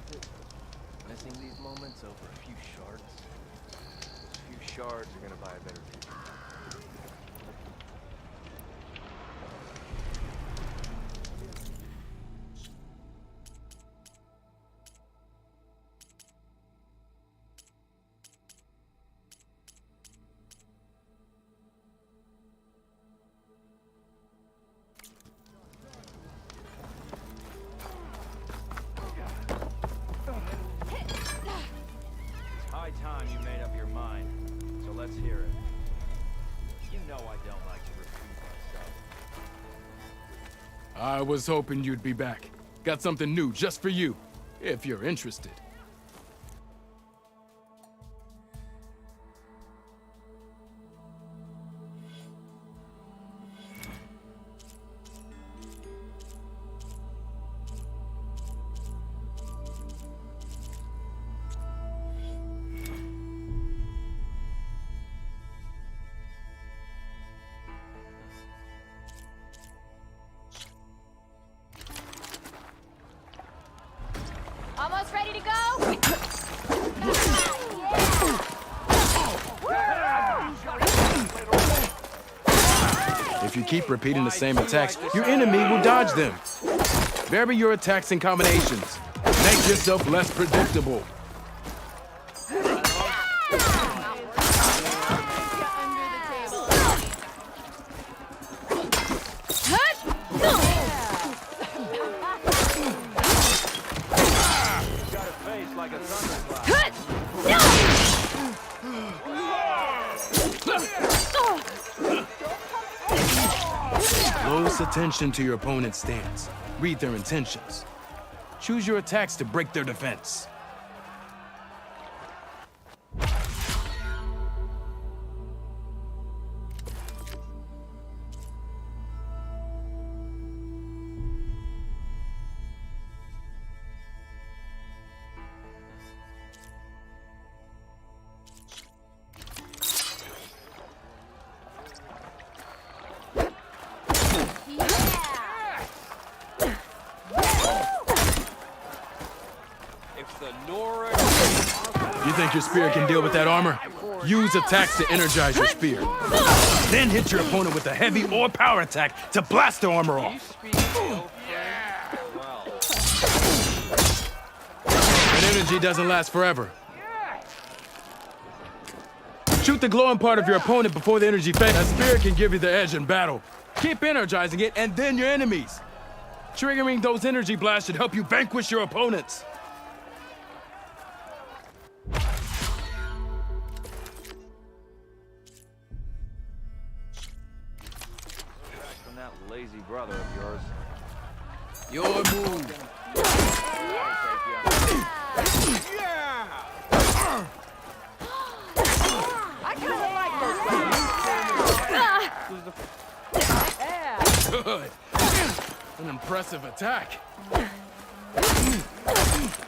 worth it? Missing these moments over a few shards? Those few shards are gonna buy a better future. Time you made up your mind, so let's hear it. You know I don't like to repeat myself. I was hoping you'd be back. Got something new just for you, if you're interested. Almost ready to go? If you keep repeating the same attacks, your enemy will dodge them. Vary your attacks and combinations. Make yourself less predictable. Close attention to your opponent's stance. Read their intentions. Choose your attacks to break their defense. You think your spear can deal with that armor? Use attacks to energize your spear. Then hit your opponent with a heavy or power attack to blast their armor off. That energy doesn't last forever. Shoot the glowing part of your opponent before the energy fades. A spear can give you the edge in battle. Keep energizing it, and then your enemies. Triggering those energy blasts should help you vanquish your opponents. From that lazy brother of yours. Your move. I kind of like those Good. An impressive attack.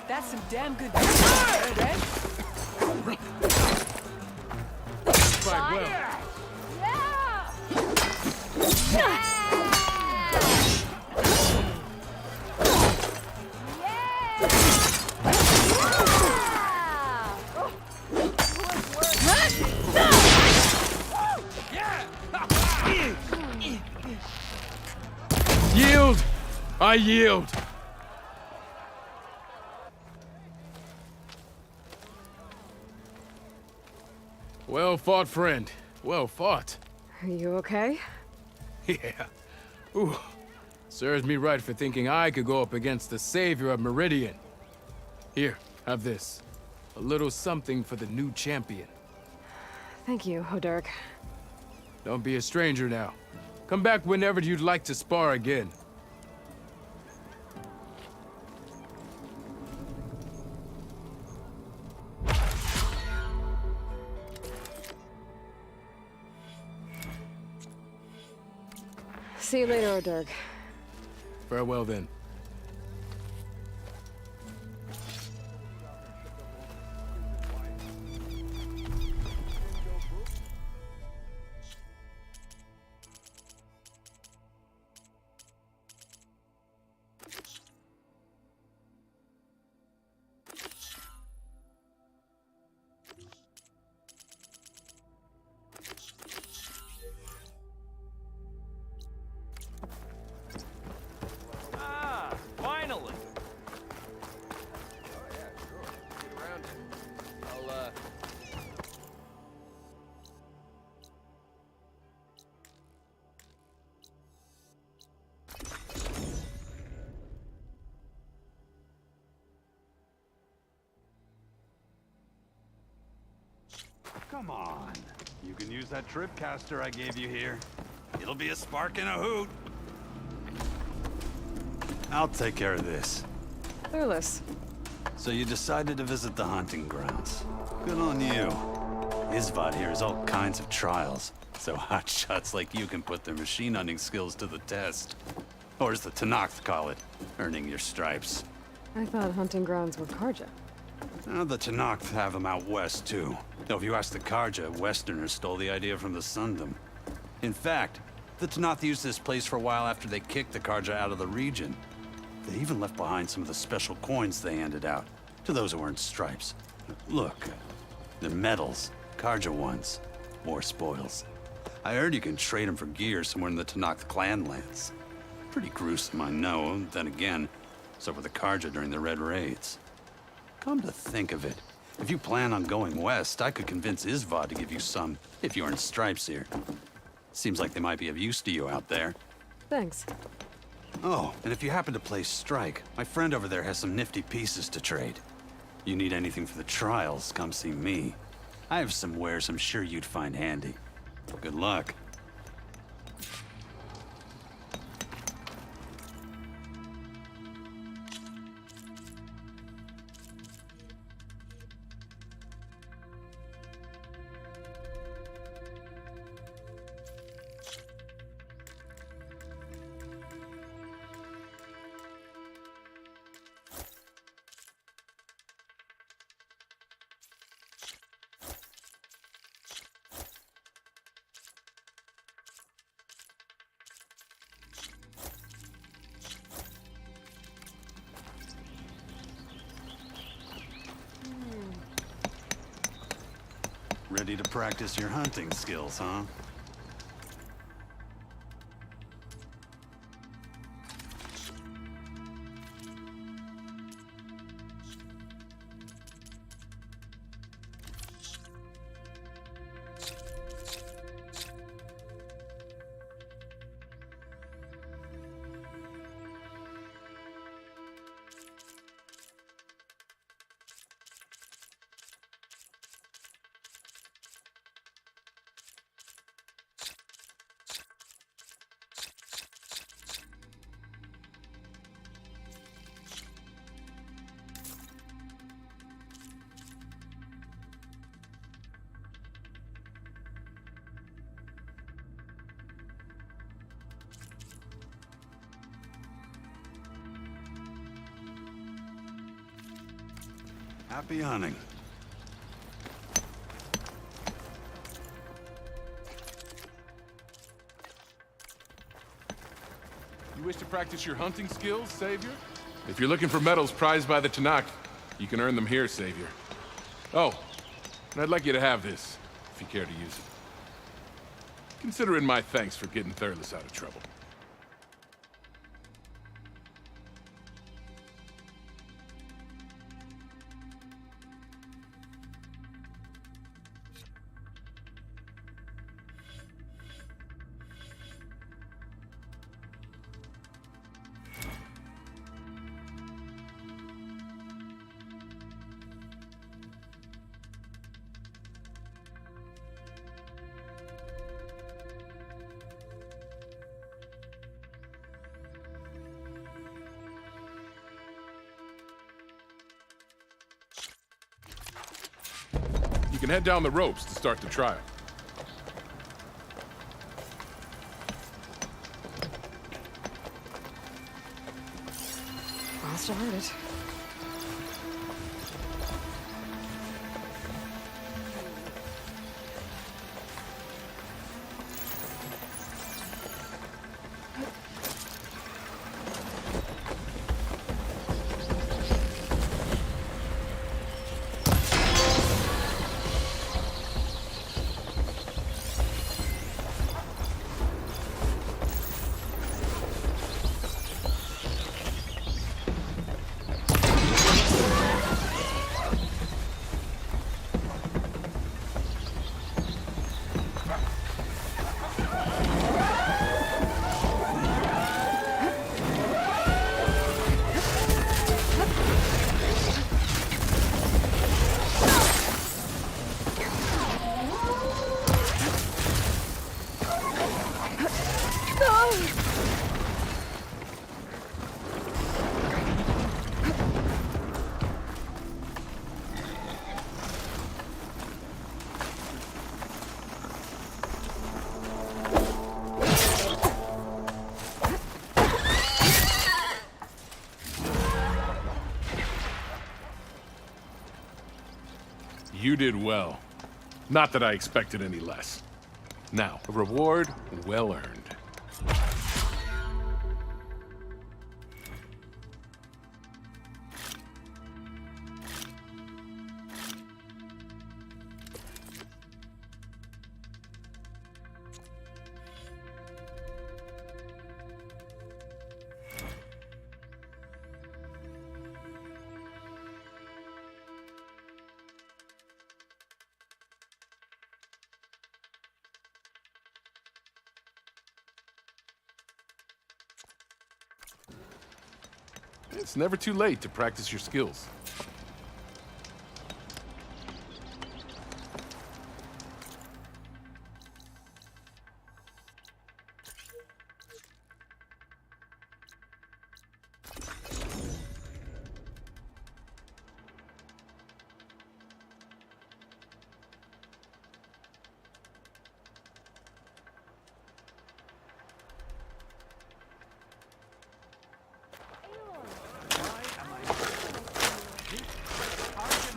That's some damn good damage, Red. Fight well. Yield! I yield! Well fought, friend. Well fought. Are you okay? Yeah. Ooh. Serves me right for thinking I could go up against the savior of Meridian. Here, have this. A little something for the new champion. Thank you, Hodurk. Don't be a stranger now. Come back whenever you'd like to spar again. See you later, Hodurk. Farewell then. Come on. You can use that trip caster I gave you here. It'll be a spark and a hoot. I'll take care of this. Clueless. So you decided to visit the hunting grounds. Good on you. Isvad here has all kinds of trials, so hotshots like you can put their machine hunting skills to the test. Or as the Tenakth call it, earning your stripes. I thought hunting grounds were Karja. The Tenakth have them out west, too. Though if you ask the Karja, Westerners stole the idea from the Sundom. In fact, the Tenakth used this place for a while after they kicked the Karja out of the region. They even left behind some of the special coins they handed out, to those who earned stripes. Look, they're medals, Karja ones, more spoils. I heard you can trade them for gear somewhere in the Tenakth clan lands. Pretty gruesome, I know, then again, so were the Karja during the Red Raids. Come to think of it, if you plan on going west, I could convince Isvad to give you some, if you earn stripes here. Seems like they might be of use to you out there. Thanks. Oh, and if you happen to play Strike, my friend over there has some nifty pieces to trade. You need anything for the trials, come see me. I have some wares I'm sure you'd find handy. Good luck. Ready to practice your hunting skills, huh? Happy hunting. You wish to practice your hunting skills, Savior? If you're looking for medals prized by the Tenakth, you can earn them here, Savior. Oh, and I'd like you to have this, if you care to use it. Consider it my thanks for getting Thurles out of trouble. You can head down the ropes to start the trial. I'll start it. You did well. Not that I expected any less. Now, a reward well earned. It's never too late to practice your skills.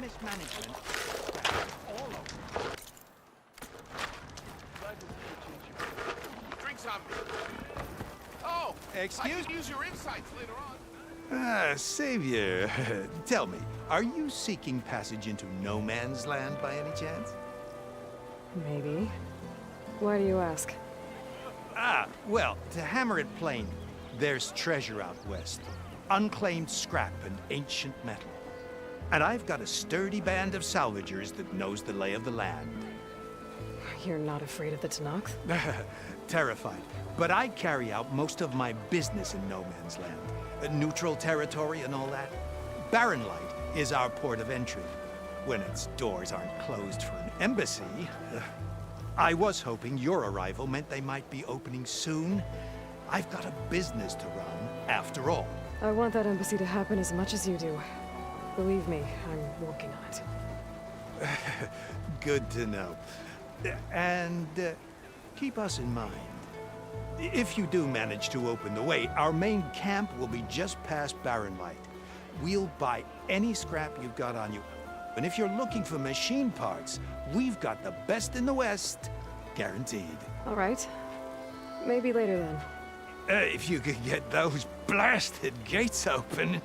Mismanagement. All over. Drinks on me. Oh, Excuse I can use your insights later on. Savior, tell me, are you seeking passage into no man's land by any chance? Maybe. Why do you ask? Well, to hammer it plain, there's treasure out west. Unclaimed scrap and ancient metal. And I've got a sturdy band of salvagers that knows the lay of the land. You're not afraid of the Tenakth? Terrified. But I carry out most of my business in no man's land. Neutral territory and all that. Barren Light is our port of entry, when its doors aren't closed for an embassy. I was hoping your arrival meant they might be opening soon. I've got a business to run, after all. I want that embassy to happen as much as you do. Believe me, I'm working on it. Good to know. And keep us in mind. If you do manage to open the way, our main camp will be just past Barren Light. We'll buy any scrap you've got on you. And if you're looking for machine parts, we've got the best in the West, guaranteed. All right. Maybe later then. If you could get those blasted gates open.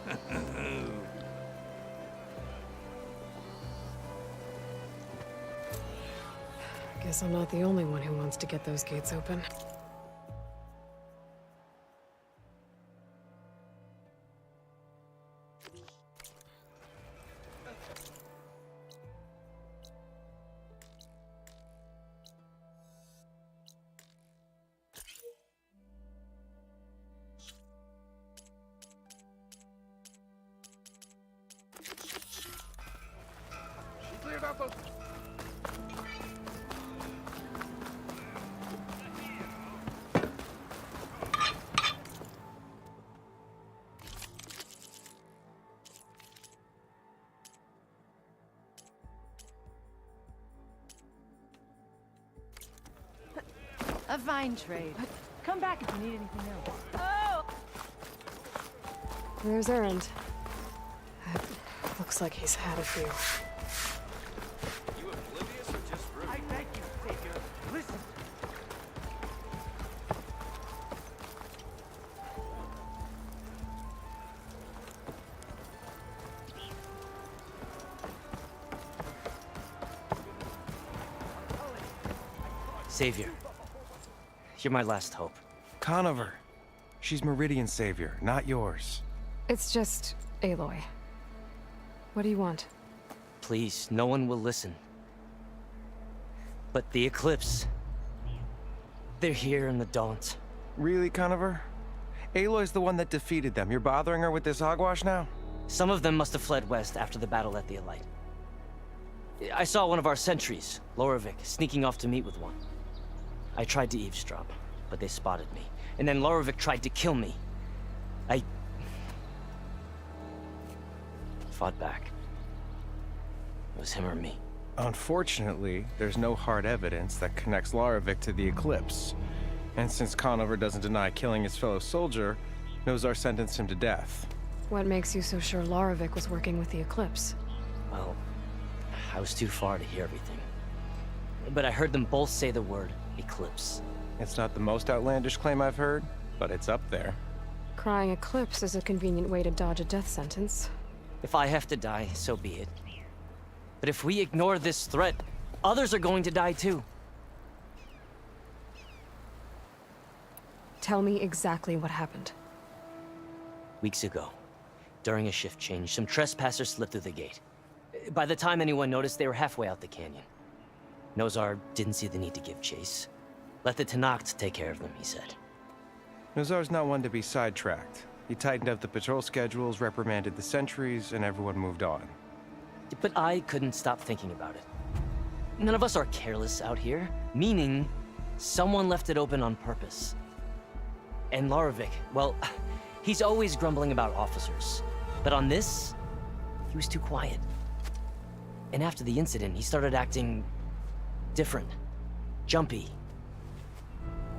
Guess I'm not the only one who wants to get those gates open. She cleared out those... A fine trade. Come back if you need anything else. Oh! There's Erend. Looks like he's had a few. You oblivious or just rude? I beg you, Savior. Listen. Savior, you're my last hope. Conover. She's Meridian's savior, not yours. It's just Aloy. What do you want? Please, no one will listen. But the Eclipse... they're here in the Daunt. Really, Conover? Aloy's the one that defeated them. You're bothering her with this hogwash now? Some of them must have fled west after the battle at the Elite. I saw one of our sentries, Loravik, sneaking off to meet with one. I tried to eavesdrop. but they spotted me. And then Larovic tried to kill me. I fought back. It was him or me. Unfortunately, there's no hard evidence that connects Larovic to the Eclipse. And since Conover doesn't deny killing his fellow soldier, Nozar sentenced him to death. What makes you so sure Larovic was working with the Eclipse? Well, I was too far to hear everything. But I heard them both say the word Eclipse. It's not the most outlandish claim I've heard, but it's up there. Crying Eclipse is a convenient way to dodge a death sentence. If I have to die, so be it. But if we ignore this threat, others are going to die too. Tell me exactly what happened. Weeks ago, during a shift change, some trespassers slipped through the gate. By the time anyone noticed, they were halfway out the canyon. Nozar didn't see the need to give chase. Let the Tenakth take care of them, he said. Nozar's not one to be sidetracked. He tightened up the patrol schedules, reprimanded the sentries, and everyone moved on. But I couldn't stop thinking about it. None of us are careless out here, meaning someone left it open on purpose. And Larovic, well, he's always grumbling about officers. But on this, he was too quiet. And after the incident, he started acting different, jumpy.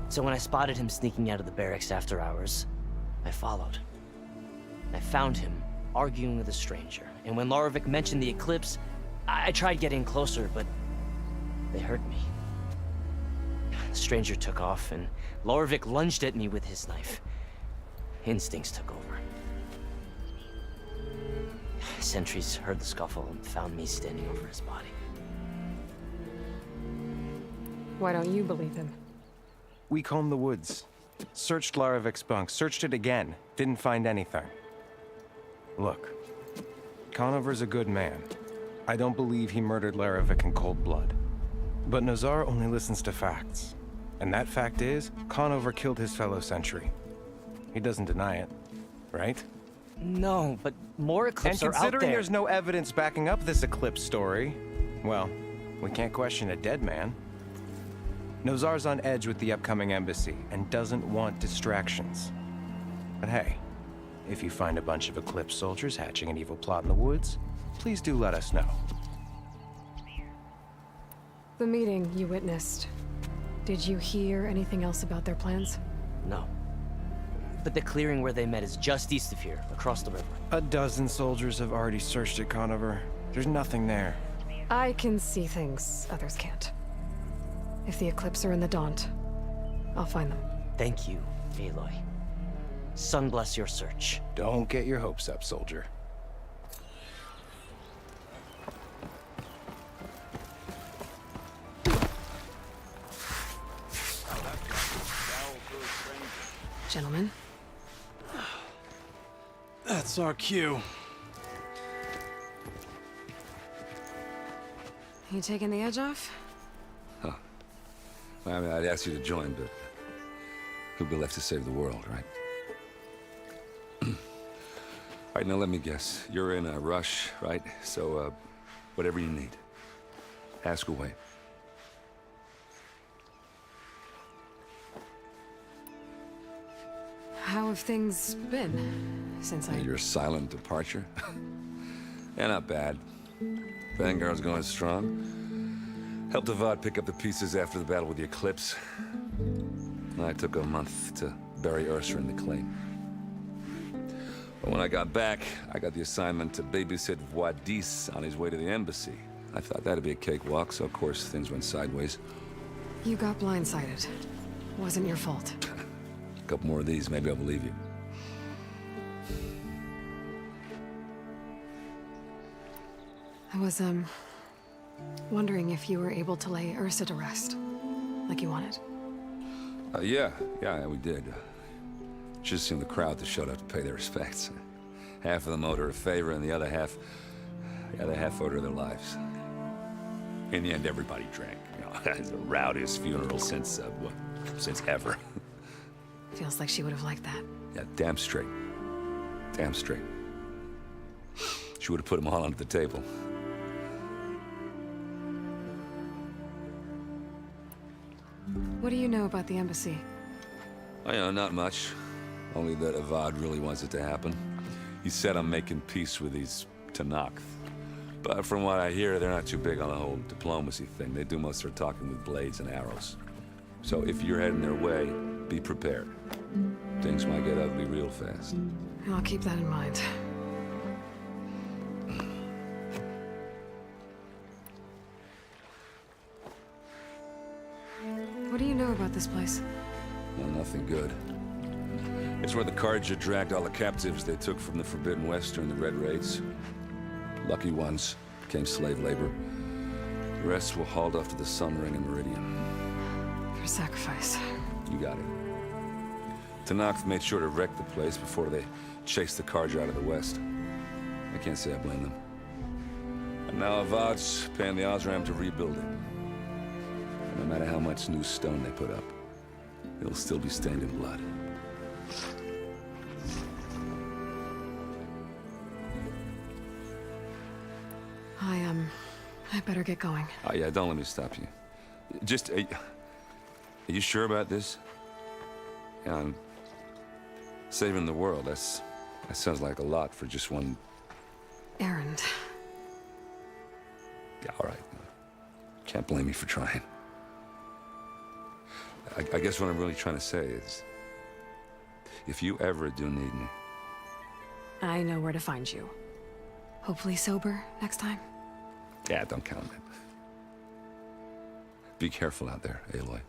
So when I spotted him sneaking out of the barracks after hours, I followed. I found him arguing with a stranger. And when Larovic mentioned the Eclipse, I tried getting closer, but they heard me. The stranger took off, and Larovic lunged at me with his knife. Instincts took over. Sentries heard the scuffle and found me standing over his body. Why don't you believe him? We combed the woods, searched Larovic's bunk, searched it again, didn't find anything. Look, Conover's a good man. I don't believe he murdered Larovic in cold blood. But Nozar only listens to facts. And that fact is, Conover killed his fellow sentry. He doesn't deny it, right? No, but more Eclipse are out there. And considering there's no evidence backing up this Eclipse story, well, we can't question a dead man. Nozar's on edge with the upcoming embassy and doesn't want distractions. But hey, if you find a bunch of Eclipse soldiers hatching an evil plot in the woods, please do let us know. The meeting you witnessed. Did you hear anything else about their plans? No. But the clearing where they met is just east of here, across the river. A dozen soldiers have already searched it, Conover. There's nothing there. I can see things others can't. If the Eclipse are in the Daunt, I'll find them. Thank you, Aloy. Sun bless your search. Don't get your hopes up, soldier. Gentlemen. That's our cue. You taking the edge off? Huh. I mean, I'd ask you to join, but who'd be left to save the world, right? All right, now let me guess. You're in a rush, right? So, whatever you need, ask away. How have things been since Your silent departure? Yeah, not bad. Vanguard's going strong. Helped Avad pick up the pieces after the battle with the Eclipse. I took a month to bury Ursa in the claim. But when I got back, I got the assignment to babysit Wadis on his way to the embassy. I thought that'd be a cakewalk, so of course things went sideways. You got blindsided. Wasn't your fault. A couple more of these, maybe I'll believe you. I was, wondering if you were able to lay Ursa to rest, like you wanted. Yeah, we did. Just seemed the crowd that showed up to pay their respects. Half of them owed her a favor, and the other half owed her their lives. In the end, everybody drank. You know, it's the rowdiest funeral since ever. Feels like she would have liked that. Yeah, damn straight. Damn straight. She would have put them all onto the table. What do you know about the embassy? Oh, you know, not much. Only that Avad really wants it to happen. He said I'm making peace with these Tenakth. But from what I hear, they're not too big on the whole diplomacy thing. They do most of their talking with blades and arrows. So if you're heading their way, be prepared. Things might get ugly real fast. I'll keep that in mind. What do you know about this place? Well, nothing good. It's where the Carja dragged all the captives they took from the Forbidden West during the Red Raids. Lucky ones became slave labor. The rest were hauled off to the Sun Ring and Meridian. For sacrifice. You got it. Tenakth made sure to wreck the place before they chased the Carja out of the West. I can't say I blame them. And now Avad's paying the Osram to rebuild it. And no matter how much new stone they put up, it'll still be stained in blood. I better get going. Oh, yeah, don't let me stop you. Just, are you sure about this? Yeah, I'm saving the world. That sounds like a lot for just one... Errand. Yeah, all right. Can't blame me for trying. I guess what I'm really trying to say is, if you ever do need me... I know where to find you. Hopefully sober next time. Yeah, don't count on it. Be careful out there, Aloy.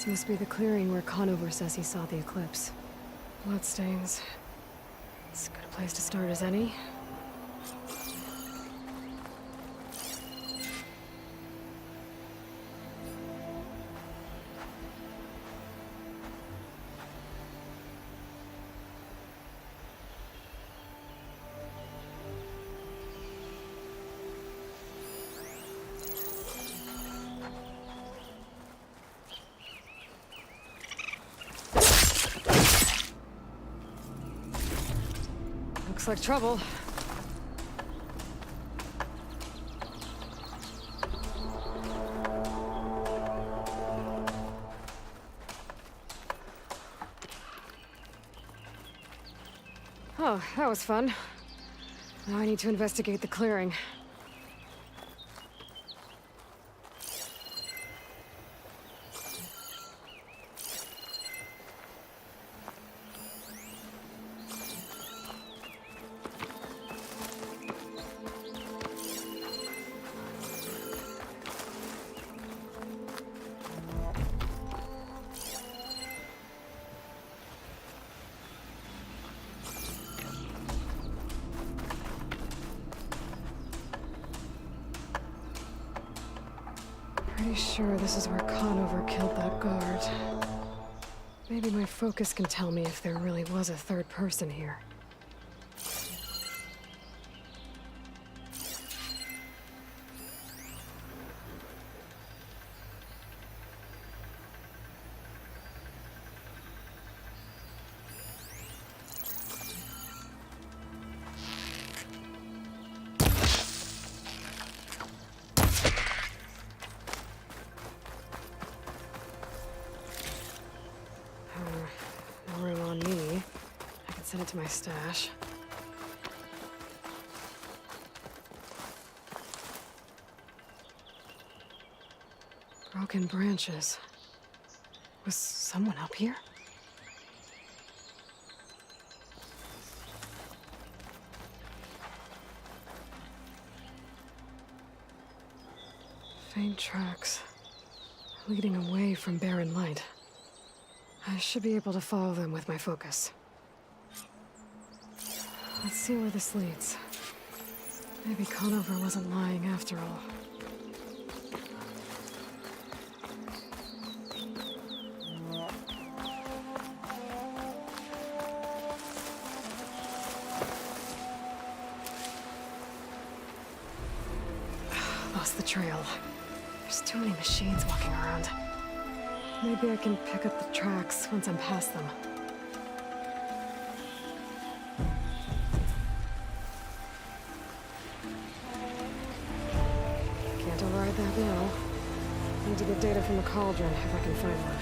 This must be the clearing where Conover says he saw the eclipse. Bloodstains. It's as good a place to start as any. Looks like trouble. Oh, that was fun. Now I need to investigate the clearing. Pretty sure this is where Conover killed that guard. Maybe my focus can tell me if there really was a third person here. No room on me. I can send it to my stash. Broken branches. Was someone up here? Faint tracks leading away from Barren Light. I should be able to follow them with my focus. Let's see where this leads. Maybe Conover wasn't lying after all. Lost the trail. There's too many machines walking around. Maybe I can pick up the tracks once I'm past them. Can't override that now. Need to get data from the cauldron if I can find one.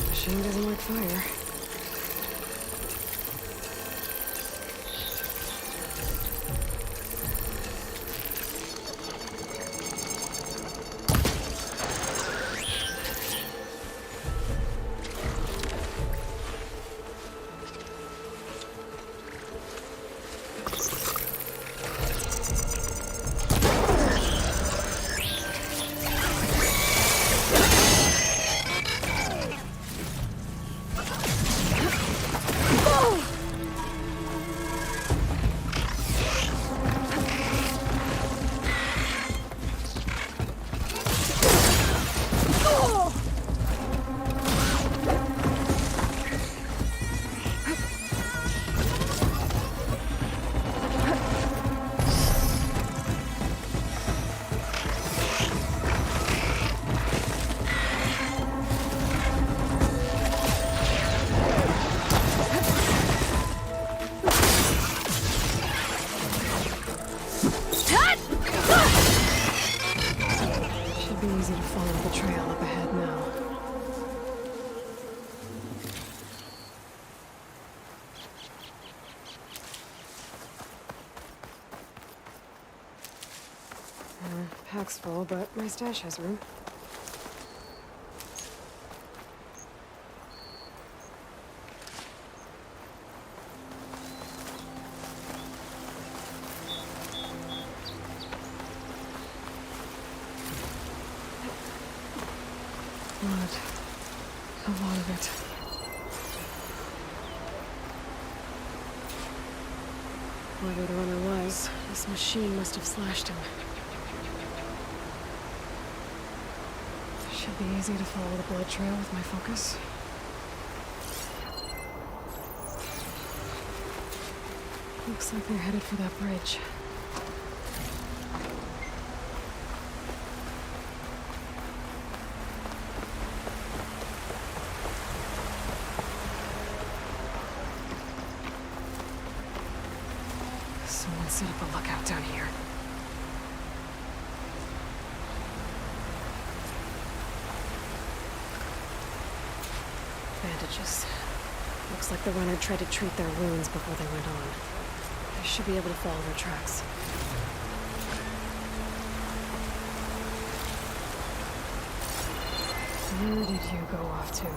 Machine doesn't like fire. follow the trail up ahead now. Pack's full, but my stash has room. Blood. A lot of it. Whoever the runner was, this machine must have slashed him. Should be easy to follow the blood trail with my focus. Looks like they're headed for that bridge. Someone set up a lookout down here. Bandages. Looks like the runner tried to treat their wounds before they went on. I should be able to follow their tracks. Where did you go off to?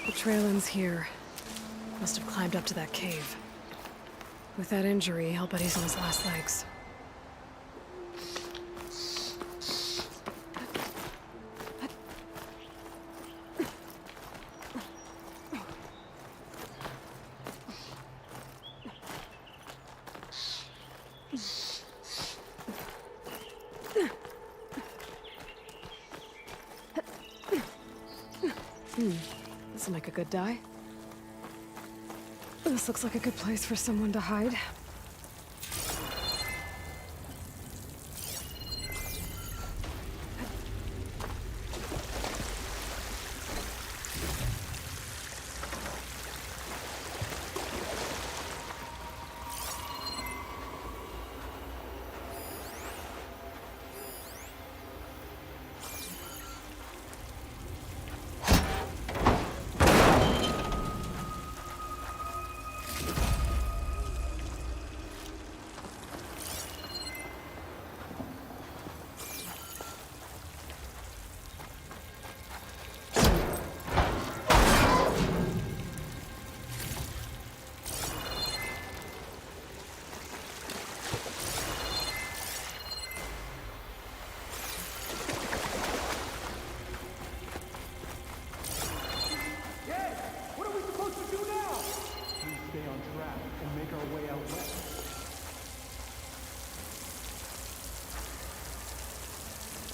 The trail ends here. Must have climbed up to that cave. With that injury, I'll bet he's on his last legs. This'll make a good dye. This looks like a good place for someone to hide.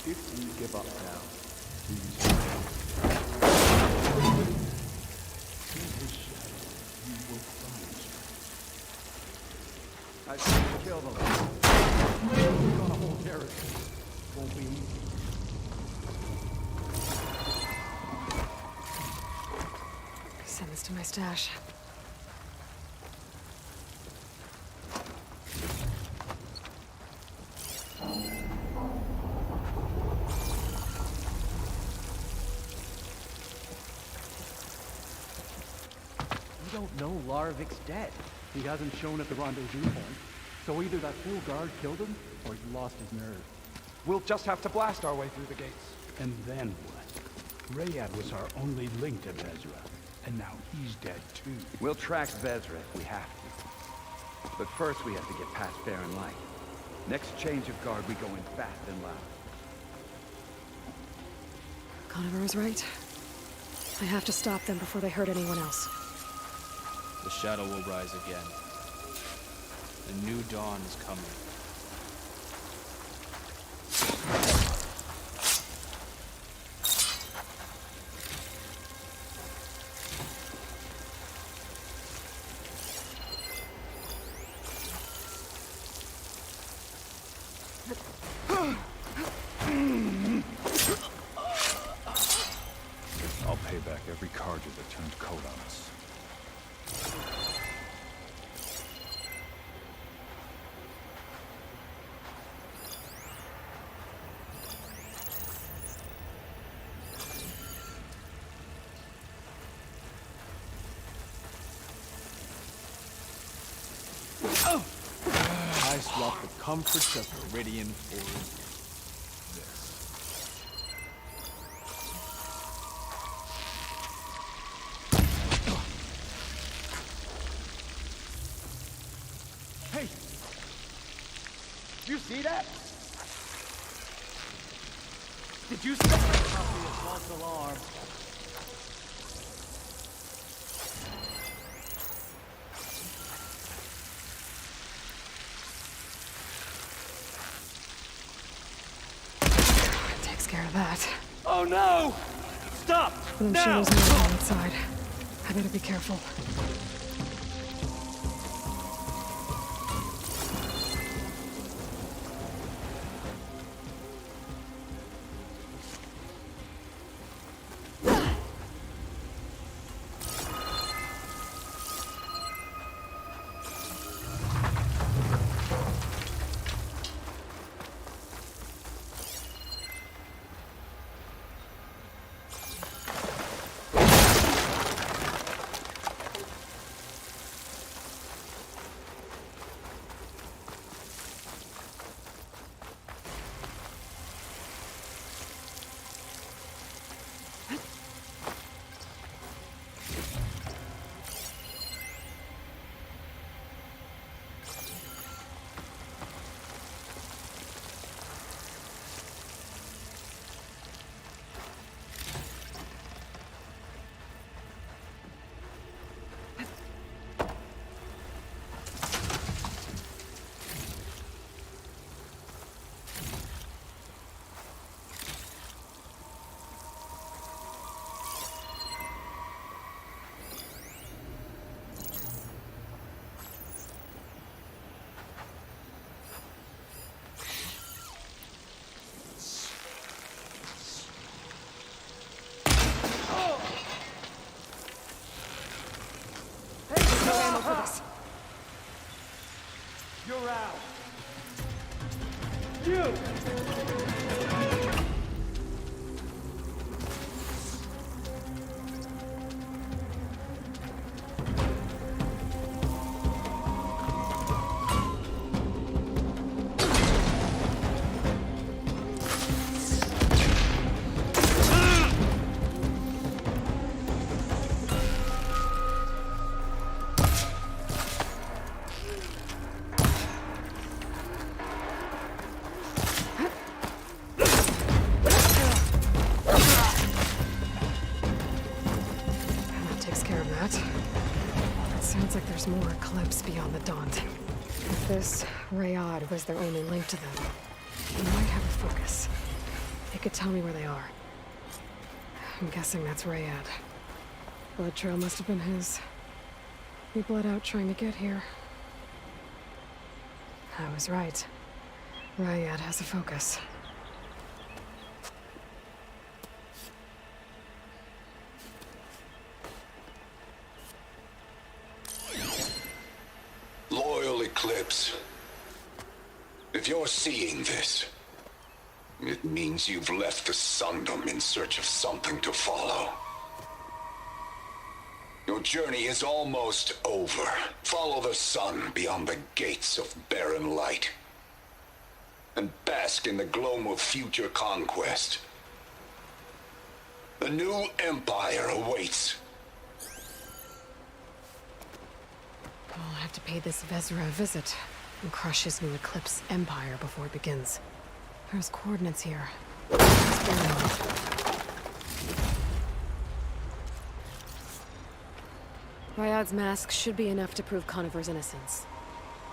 If you give up now, I say you kill them. We're gonna hold Jericho. Won't be easy. Send this to my stash. We don't know Larovik's dead. He hasn't shown at the rendezvous point. So either that fool guard killed him, or he lost his nerve. We'll just have to blast our way through the gates. And then what? Rayad was our only link to Vezra, and now he's dead too. We'll track Vezra if we have to. But first we have to get past Barren Light. Next change of guard, we go in fast and loud. Conover was right. I have to stop them before they hurt anyone else. The shadow will rise again. The new dawn is coming. turned coat on us. I swapped the comforts of Meridian for this. Hey! Did you see that? Did you see that? Copy of false alarm. Takes care of that. Oh no! Stop! But I'm now! sure there's no one outside. I better be careful. You're out. You! Sounds like there's more Eclipse beyond the Daunt. If this Rayad was their only link to them, they might have a focus. It could tell me where they are. I'm guessing that's Rayad. Blood trail must have been his. He bled out trying to get here. I was right. Rayad has a focus. Loyal Eclipse, if you're seeing this, it means you've left the Sundom in search of something to follow. Your journey is almost over. Follow the sun beyond the gates of barren light, and bask in the gloam of future conquest. The new empire awaits. I'll have to pay this Vezra a visit and crush his new Eclipse empire before it begins. There's coordinates here. Ryad's mask should be enough to prove Conover's innocence.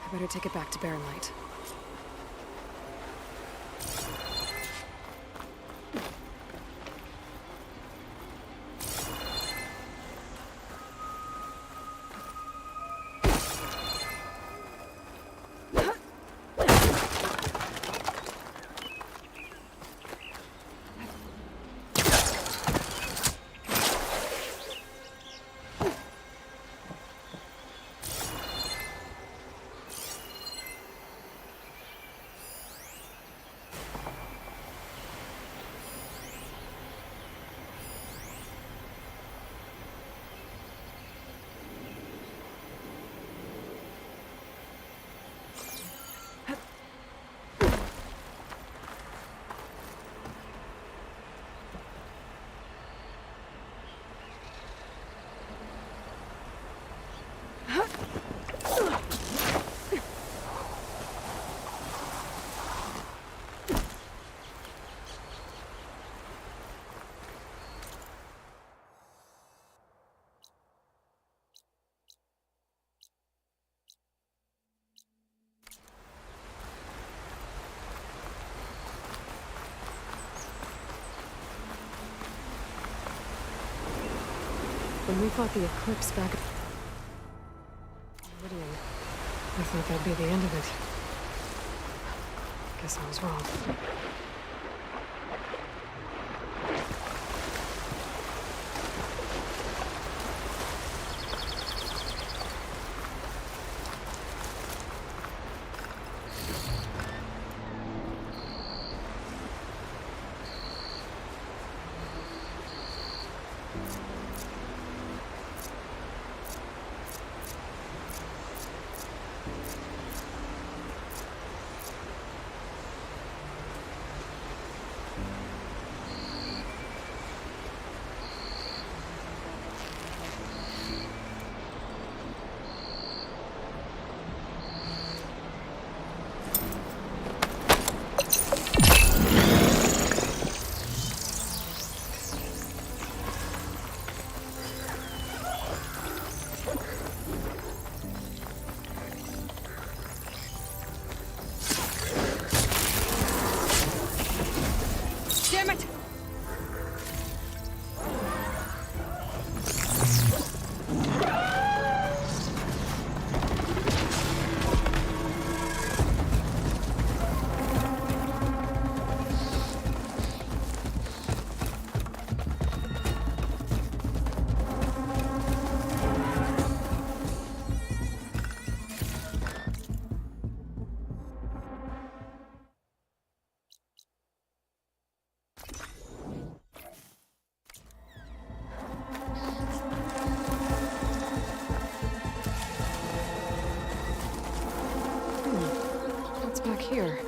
I better take it back to Barren Light. When we fought the Eclipse back at Meridian, I thought that'd be the end of it. Guess I was wrong. Damn it! What's back here?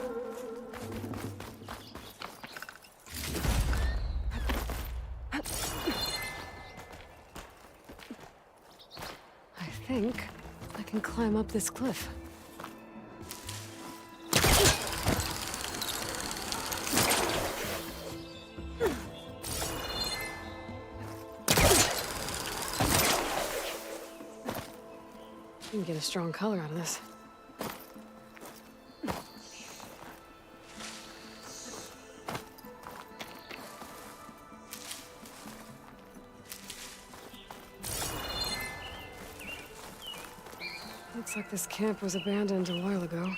I think I can climb up this cliff. You can get a strong color out of this. Looks like this camp was abandoned a while ago.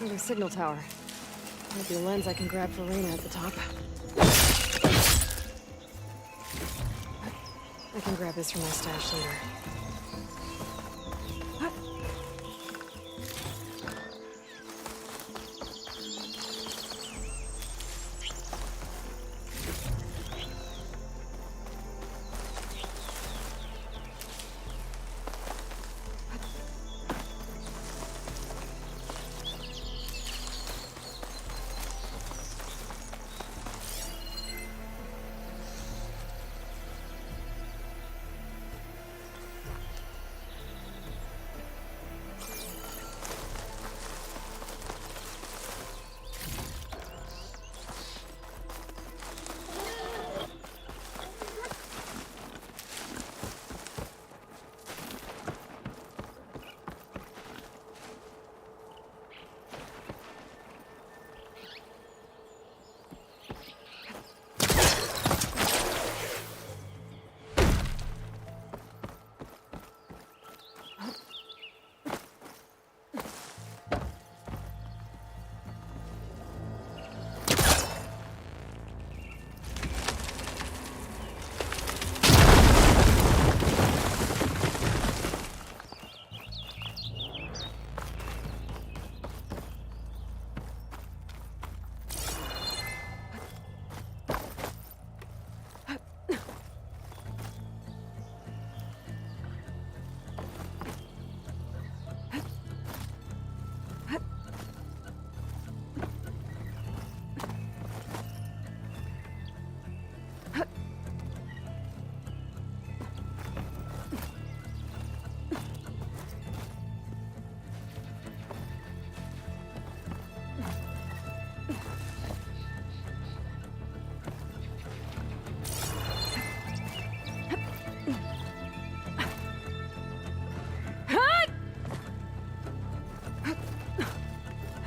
Another signal tower. Might be a lens I can grab for Reyna at the top. I can grab this from my stash later.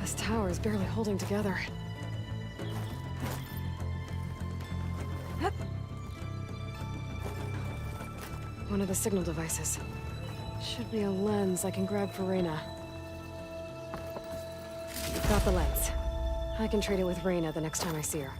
This tower is barely holding together. One of the signal devices. Should be a lens I can grab for Reyna. Got the lens. I can trade it with Reyna the next time I see her.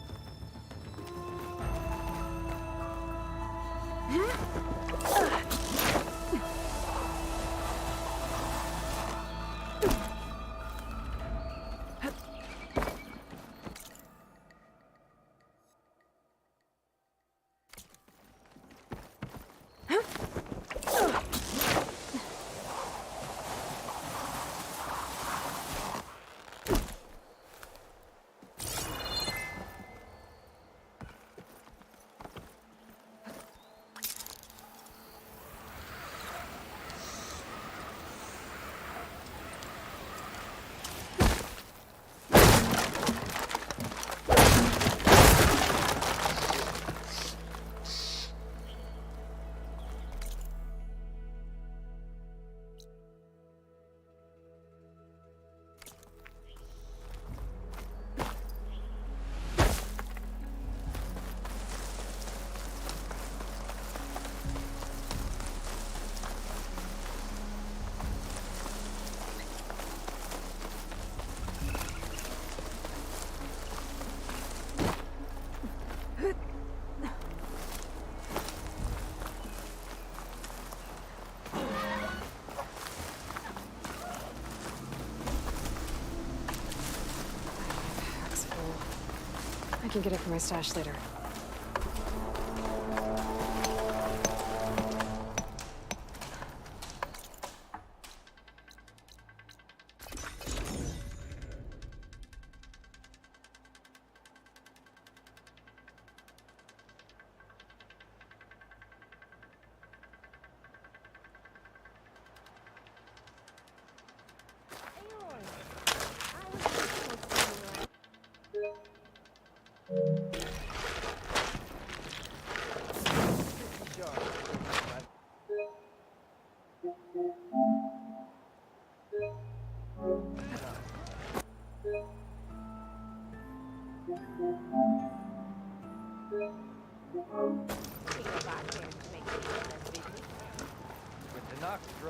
I can get it from my stash later.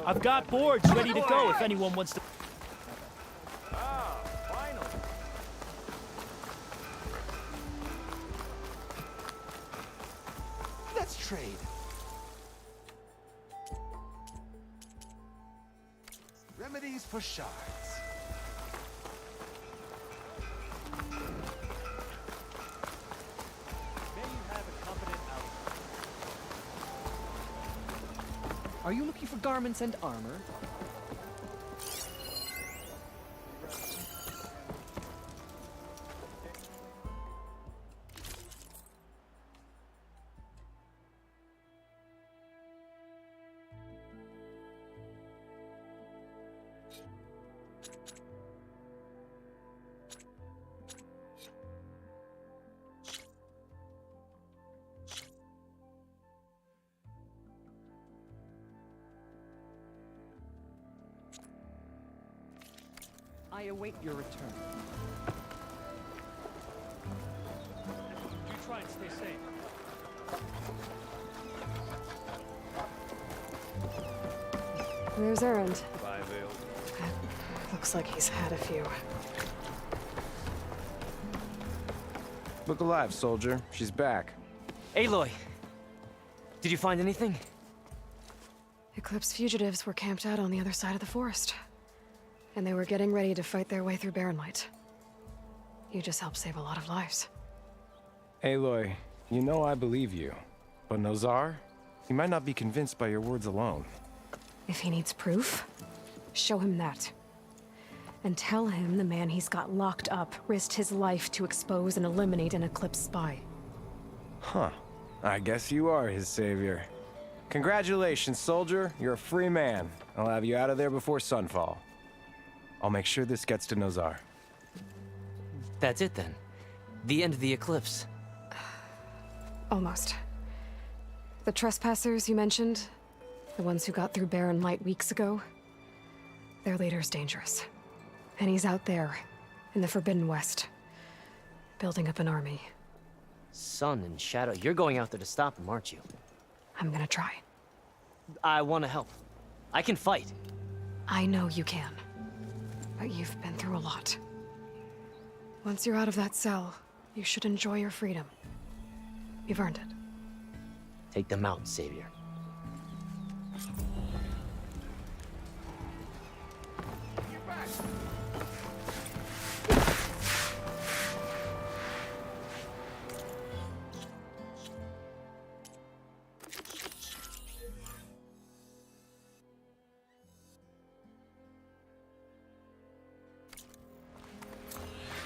I've got boards ready to go if anyone wants to. Ah, finally. Let's trade. Remedies for shards. Are you looking for garments and armor? I await your return. You try and stay safe. There's Erend. Bye, Vale. Looks like he's had a few. Look alive, soldier. She's back. Aloy! Did you find anything? Eclipse fugitives were camped out on the other side of the forest. And they were getting ready to fight their way through Barren Light. You just helped save a lot of lives. Aloy, you know I believe you. But Nozar? He might not be convinced by your words alone. If he needs proof, show him that. And tell him the man he's got locked up risked his life to expose and eliminate an Eclipse spy. Huh. I guess you are his savior. Congratulations, soldier. You're a free man. I'll have you out of there before sunfall. I'll make sure this gets to Nozar. That's it then. The end of the Eclipse. Almost. The trespassers you mentioned, the ones who got through Barren Light weeks ago, their leader's dangerous. And he's out there, in the Forbidden West. Building up an army. Sun and Shadow, you're going out there to stop them, aren't you? I'm gonna try. I want to help. I can fight. I know you can. But you've been through a lot. Once you're out of that cell, you should enjoy your freedom. You've earned it. Take them out, Savior.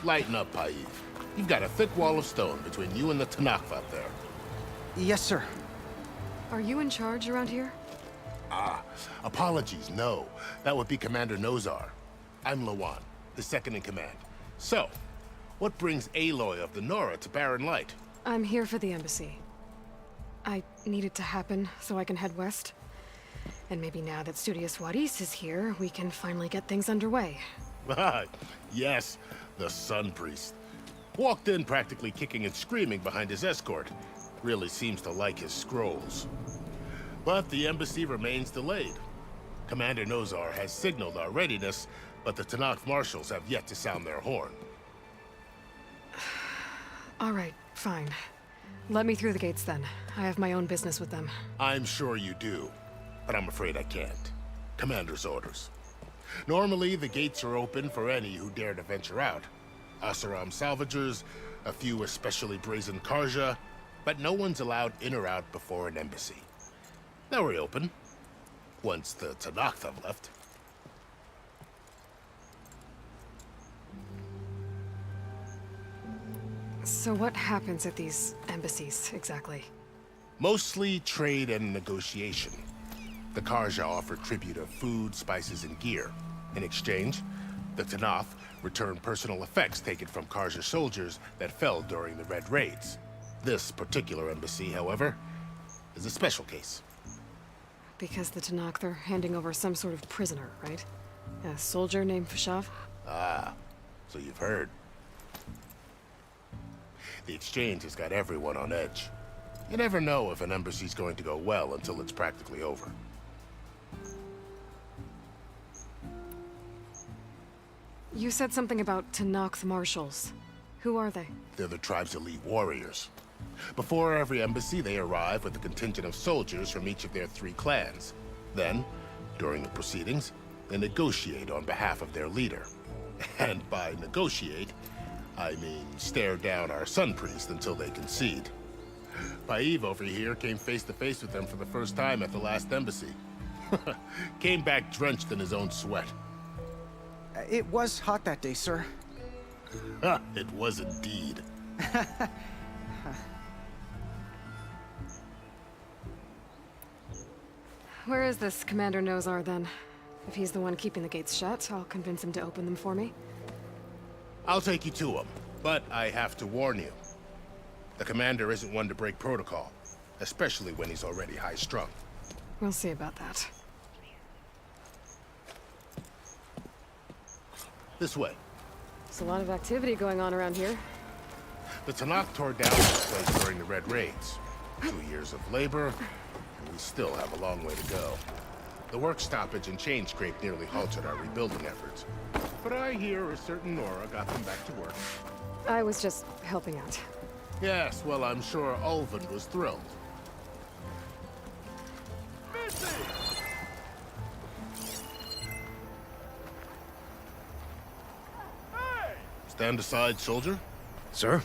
Lighten up, Paiv. You've got a thick wall of stone between you and the Tanakh out there. Yes, sir. Are you in charge around here? Ah, apologies, no. That would be Commander Nozar. I'm Lawan, his second in command. So, what brings Aloy of the Nora to Barren Light? I'm here for the embassy. I need it to happen so I can head west. And maybe now that Studious Waris is here, we can finally get things underway. Yes, the Sun Priest. Walked in practically kicking and screaming behind his escort. Really seems to like his scrolls. But the embassy remains delayed. Commander Nozar has signaled our readiness, but the Tanakh marshals have yet to sound their horn. All right, fine. Let me through the gates then. I have my own business with them. I'm sure you do, but I'm afraid I can't. Commander's orders. Normally, the gates are open for any who dare to venture out. Asaram salvagers, a few especially brazen Karja, but no one's allowed in or out before an embassy. They'll reopen, once the Tanakh have left. So what happens at these embassies, exactly? Mostly trade and negotiation. The Karja offer tribute of food, spices, and gear. In exchange, the Tanakh return personal effects taken from Karja soldiers that fell during the Red Raids. This particular embassy, however, is a special case. Because the Tanakh, they're handing over some sort of prisoner, right? A soldier named Fashav? Ah, so you've heard. The exchange has got everyone on edge. You never know if an embassy's going to go well until it's practically over. You said something about Tanakh marshals. Who are they? They're the tribe's elite warriors. Before every embassy, they arrive with a contingent of soldiers from each of their 3 clans. Then, during the proceedings, they negotiate on behalf of their leader. And by negotiate, I mean stare down our Sun Priest until they concede. Paiv over here came face to face with them for the first time at the last embassy. Came back drenched in his own sweat. It was hot that day, sir. It was indeed. Where is this Commander Nozar, then? If he's the one keeping the gates shut, I'll convince him to open them for me. I'll take you to him, but I have to warn you. The commander isn't one to break protocol, especially when he's already high-strung. We'll see about that. This way. There's a lot of activity going on around here. The Tanakh tore down this place during the Red Raids. 2 years of labor, and we still have a long way to go. The work stoppage and chain scrape nearly halted our rebuilding efforts. But I hear a certain Nora got them back to work. I was just helping out. Yes, well, I'm sure Ulvund was thrilled. Stand aside, soldier. Sir?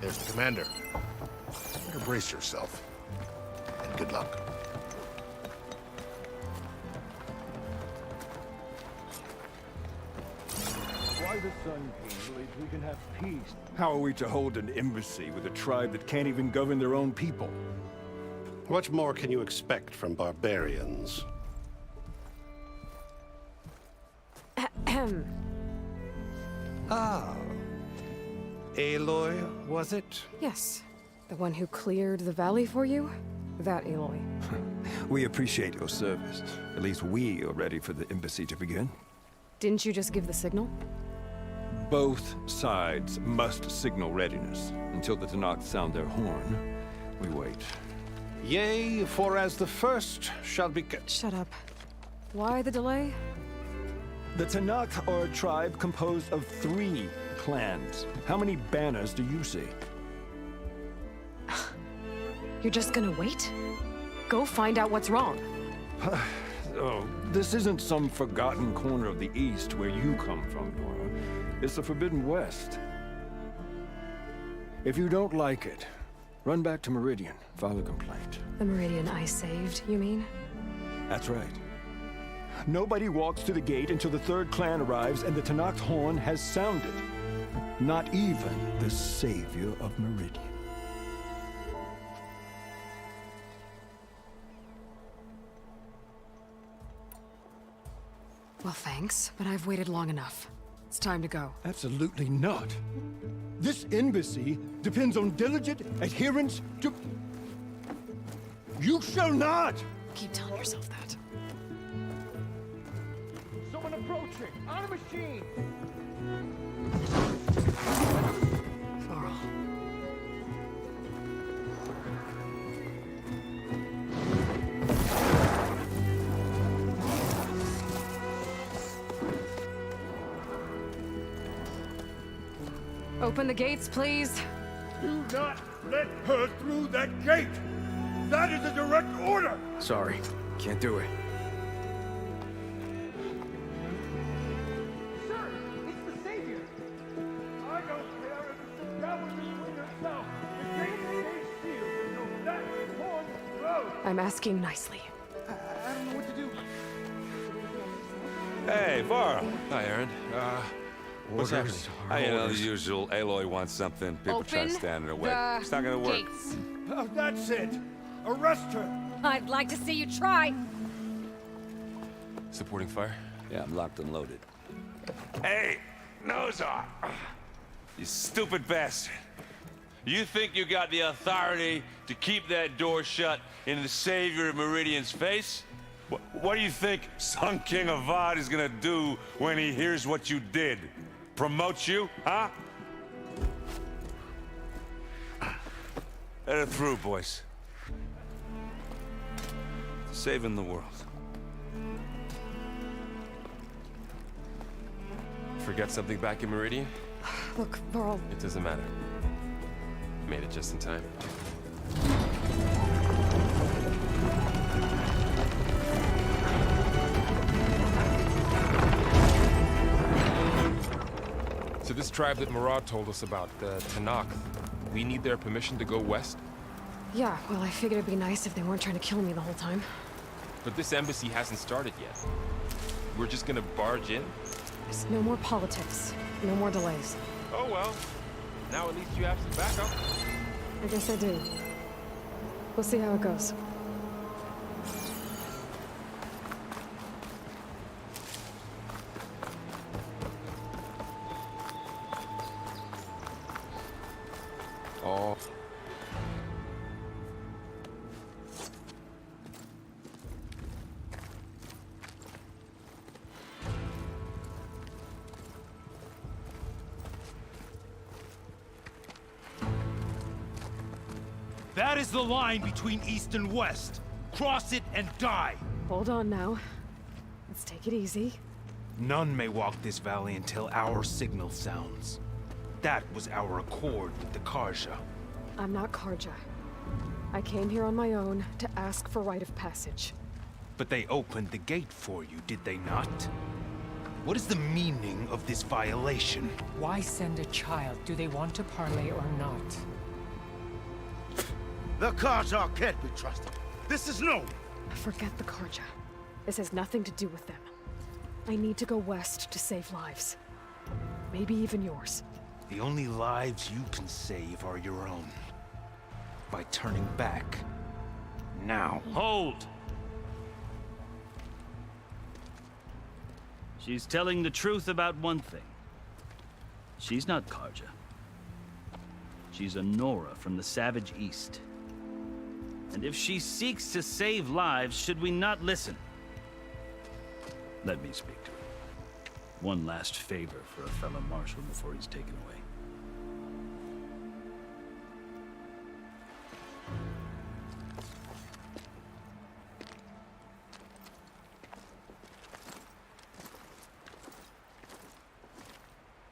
There's the commander. Better brace yourself. And good luck. Why the Sun King believes we can have peace. How are we to hold an embassy with a tribe that can't even govern their own people? What more can you expect from barbarians? Ah. Aloy, was it? Yes. The one who cleared the valley for you? that Aloy. We appreciate your service. At least we are ready for the embassy to begin. Didn't you just give the signal? Both sides must signal readiness. Until the Tenakth sound their horn, we wait. Yea, for as the first shall be... Shut up. Why the delay? The Tenakth are a tribe composed of 3 clans. How many banners do you see? You're just gonna wait? Go find out what's wrong. Oh, this isn't some forgotten corner of the East where you come from, Nora. It's the Forbidden West. If you don't like it, run back to Meridian, file a complaint. The Meridian I saved, you mean? That's right. Nobody walks to the gate until the 3rd clan arrives and the Tenakth horn has sounded. Not even the savior of Meridian. Well, thanks, but I've waited long enough. It's time to go. Absolutely not. This embassy depends on diligent adherence to... You shall not! Keep telling yourself that. Someone approaching! On a machine! Varl. Open the gates, please. Do not let her through that gate! That is a direct order! Sorry, can't do it. Sir, it's the Savior! I don't care if it's the devil between herself! The gate stays sealed until that horn blows! I'm asking nicely. I don't know what to do. Hey, Varl. Hi, Aaron. What's happening? You know, the usual. Aloy wants something. People try to stand in her way. It's not gonna work. That's it! Arrest her! I'd like to see you try. Supporting fire? Yeah, I'm locked and loaded. Hey, Nozar! You stupid bastard. You think you got the authority to keep that door shut in the savior of Meridian's face? What do you think Sun King Avad is gonna do when he hears what you did? Promote you, huh? Let it through, boys. Saving the world. Forget something back in Meridian? Look, Varl. It doesn't matter. Made it just in time. So this tribe that Murad told us about, the Tenakth, we need their permission to go west? Yeah, well, I figured it'd be nice if they weren't trying to kill me the whole time. But this embassy hasn't started yet. We're just gonna barge in? There's no more politics. No more delays. Oh well. Now at least you have some backup. I guess I do. We'll see how it goes. Oh. That is the line between East and West. Cross it and die. Hold on now. Let's take it easy. None may walk this valley until our signal sounds. That was our accord with the Carja. I'm not Carja. I came here on my own to ask for rite of passage. But they opened the gate for you, did they not? What is the meaning of this violation? Why send a child? Do they want to parley or not? The Carja can't be trusted. This is no. Forget the Carja. This has nothing to do with them. I need to go west to save lives. Maybe even yours. The only lives you can save are your own. By turning back. Now. Hold! She's telling the truth about one thing. She's not Carja. She's a Nora from the Savage East. And if she seeks to save lives, should we not listen? Let me speak to her. One last favor for a fellow marshal before he's taken away.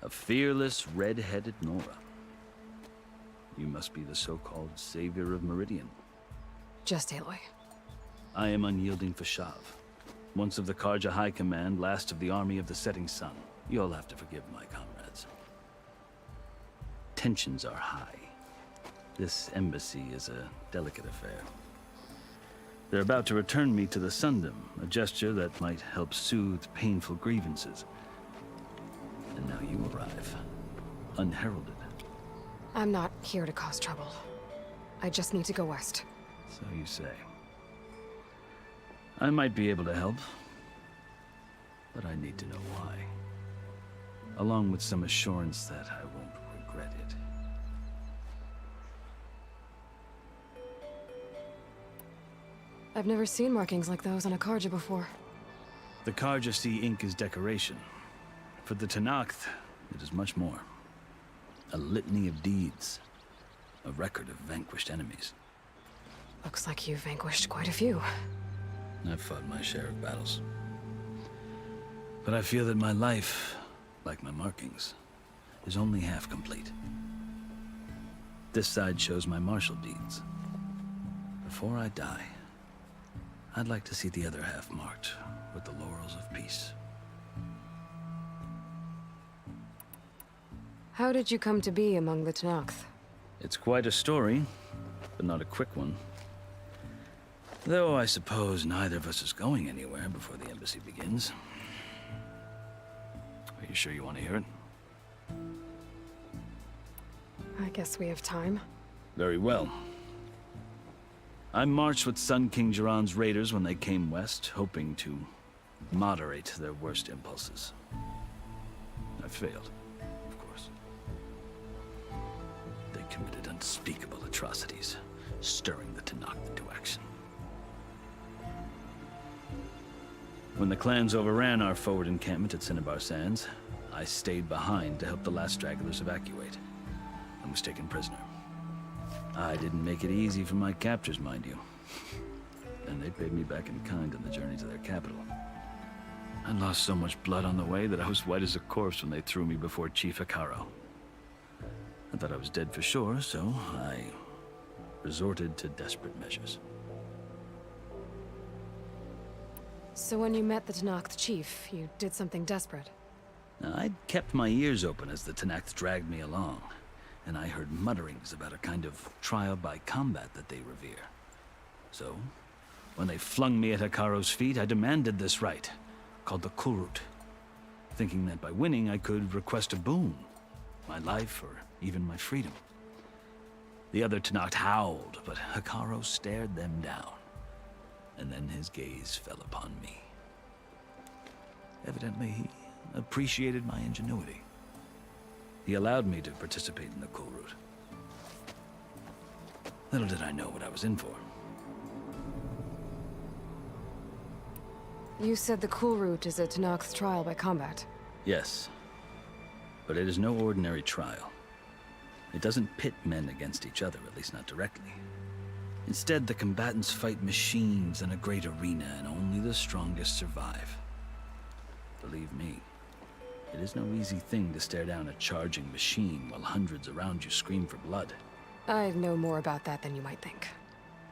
A fearless, red-headed Nora. You must be the so-called savior of Meridian. Just Aloy. I am unyielding Fashav. Once of the Karja High Command, last of the army of the setting sun. You'll have to forgive my comrades. Tensions are high. This embassy is a delicate affair. They're about to return me to the Sundom, a gesture that might help soothe painful grievances. And now you arrive, unheralded. I'm not here to cause trouble. I just need to go west. So you say. I might be able to help, but I need to know why. Along with some assurance that I won't regret it. I've never seen markings like those on a Karja before. The Karja see ink as decoration. For the Tenakth, it is much more. A litany of deeds. A record of vanquished enemies. Looks like you've vanquished quite a few. I've fought my share of battles. But I feel that my life, like my markings, is only half complete. This side shows my martial deeds. Before I die, I'd like to see the other half marked with the laurels of peace. How did you come to be among the Tenakth? It's quite a story, but not a quick one. Though I suppose neither of us is going anywhere before the embassy begins. Are you sure you want to hear it? I guess we have time. Very well. I marched with Sun King Jiran's raiders when they came west, hoping to moderate their worst impulses. I failed, of course. They committed unspeakable atrocities, stirring the Tenakth into action. When the clans overran our forward encampment at Cinnabar Sands, I stayed behind to help the last stragglers evacuate, and was taken prisoner. I didn't make it easy for my captors, mind you. And they paid me back in kind on the journey to their capital. I lost so much blood on the way that I was white as a corpse when they threw me before Chief Hekarro. I thought I was dead for sure, so I resorted to desperate measures. So when you met the Tenakth chief, you did something desperate? I'd kept my ears open as the Tenakth dragged me along, and I heard mutterings about a kind of trial by combat that they revere. So, when they flung me at Hekarro's feet, I demanded this rite, called the Kulrut, thinking that by winning I could request a boon, my life or even my freedom. The other Tenakth howled, but Hekarro stared them down, and then his gaze fell upon me. Evidently, he appreciated my ingenuity. He allowed me to participate in the Kulrut. Little did I know what I was in for. You said the Kulrut is a Tenakth trial by combat. Yes, but it is no ordinary trial. It doesn't pit men against each other, at least not directly. Instead, the combatants fight machines in a great arena, and only the strongest survive. Believe me, it is no easy thing to stare down a charging machine while hundreds around you scream for blood. I know more about that than you might think.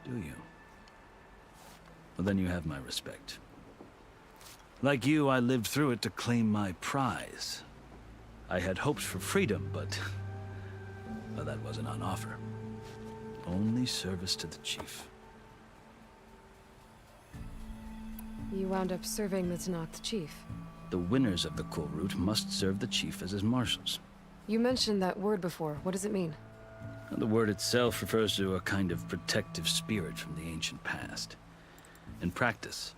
Do you? Well, then you have my respect. Like you, I lived through it to claim my prize. I had hopes for freedom, but well, that wasn't on offer. Only service to the chief. You wound up serving the Tenakth chief. The winners of the Kulrut must serve the chief as his marshals. You mentioned that word before. What does it mean? The word itself refers to a kind of protective spirit from the ancient past. In practice,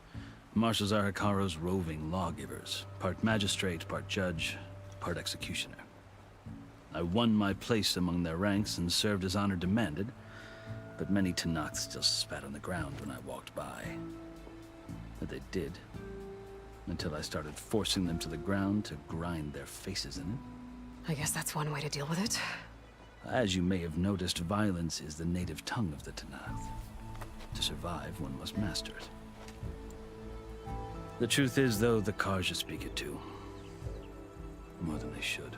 marshals are Hekarro's roving lawgivers, part magistrate, part judge, part executioner. I won my place among their ranks and served as honor demanded, but many Tenakth still spat on the ground when I walked by. But they did, until I started forcing them to the ground to grind their faces in it. I guess that's one way to deal with it. As you may have noticed, violence is the native tongue of the Tenakth. To survive, one must master it. The truth is, though, the Karja speak it too. More than they should.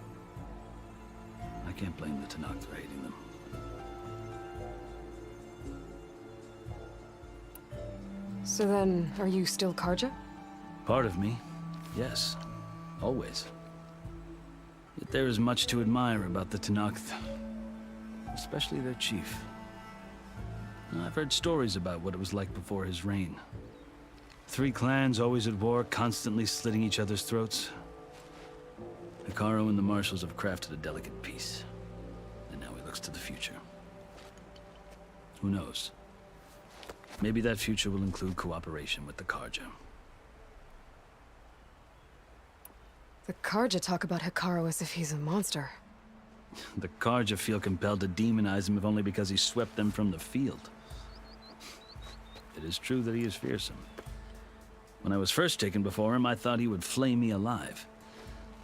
I can't blame the Tenakth for hating them. So then, are you still Karja? Part of me, yes. Always. Yet there is much to admire about the Tenakth. Especially their chief. I've heard stories about what it was like before his reign. 3 clans always at war, constantly slitting each other's throats. Hekarro and the Marshals have crafted a delicate peace. And now he looks to the future. Who knows? Maybe that future will include cooperation with the Karja. The Karja talk about Hekarro as if he's a monster. The Karja feel compelled to demonize him if only because he swept them from the field. It is true that he is fearsome. When I was first taken before him, I thought he would flay me alive.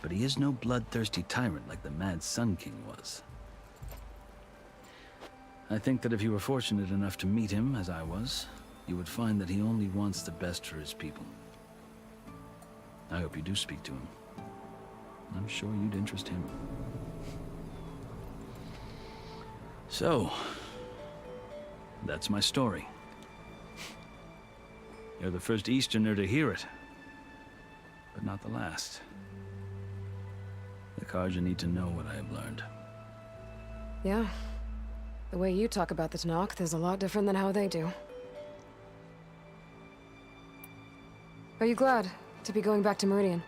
But he is no bloodthirsty tyrant like the Mad Sun King was. I think that if you were fortunate enough to meet him, as I was, you would find that he only wants the best for his people. I hope you do speak to him. I'm sure you'd interest him. So, that's my story. You're the first Easterner to hear it, but not the last. The Karja need to know what I have learned. Yeah. The way you talk about the Tenakth is a lot different than how they do. Are you glad to be going back to Meridian?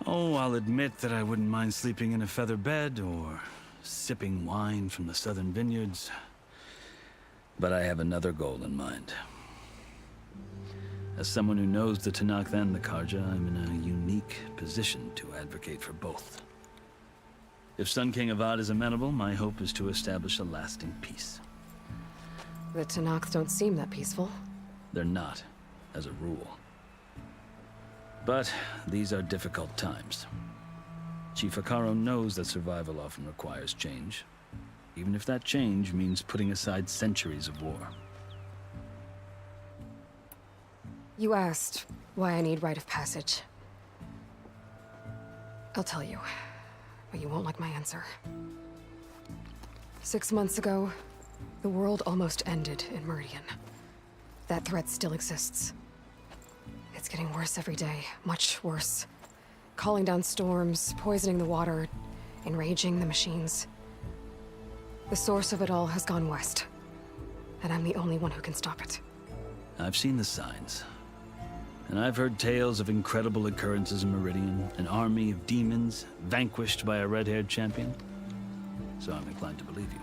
Oh, I'll admit that I wouldn't mind sleeping in a feather bed or sipping wine from the southern vineyards. But I have another goal in mind. As someone who knows the Tenakth and the Karja, I'm in a unique position to advocate for both. If Sun King Avad is amenable, my hope is to establish a lasting peace. The Tenakth don't seem that peaceful. They're not, as a rule. But these are difficult times. Chief Hekarro knows that survival often requires change, even if that change means putting aside centuries of war. You asked why I need rite of passage. I'll tell you, but you won't like my answer. 6 months ago, the world almost ended in Meridian. That threat still exists. It's getting worse every day, much worse. Calling down storms, poisoning the water, enraging the machines. The source of it all has gone west, and I'm the only one who can stop it. I've seen the signs. And I've heard tales of incredible occurrences in Meridian, an army of demons vanquished by a red-haired champion. So I'm inclined to believe you.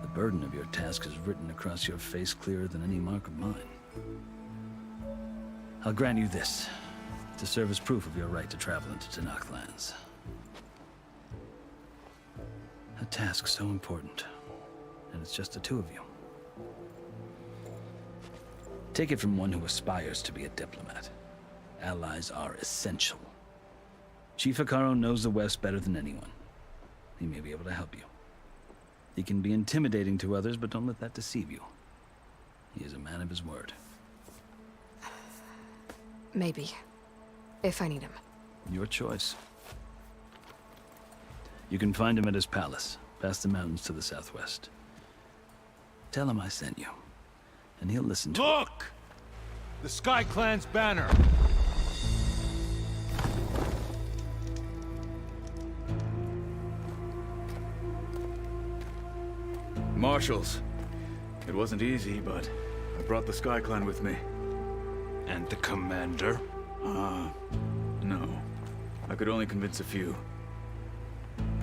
The burden of your task is written across your face clearer than any mark of mine. I'll grant you this, to serve as proof of your right to travel into Tenakth lands. A task so important, and it's just the 2 of you. Take it from one who aspires to be a diplomat. Allies are essential. Chief Hekarro knows the West better than anyone. He may be able to help you. He can be intimidating to others, but don't let that deceive you. He is a man of his word. Maybe. If I need him. Your choice. You can find him at his palace, past the mountains to the southwest. Tell him I sent you, and he'll listen to Look! The Sky Clan's banner! Marshals. It wasn't easy, but I brought the Sky Clan with me. And the commander? No. I could only convince a few.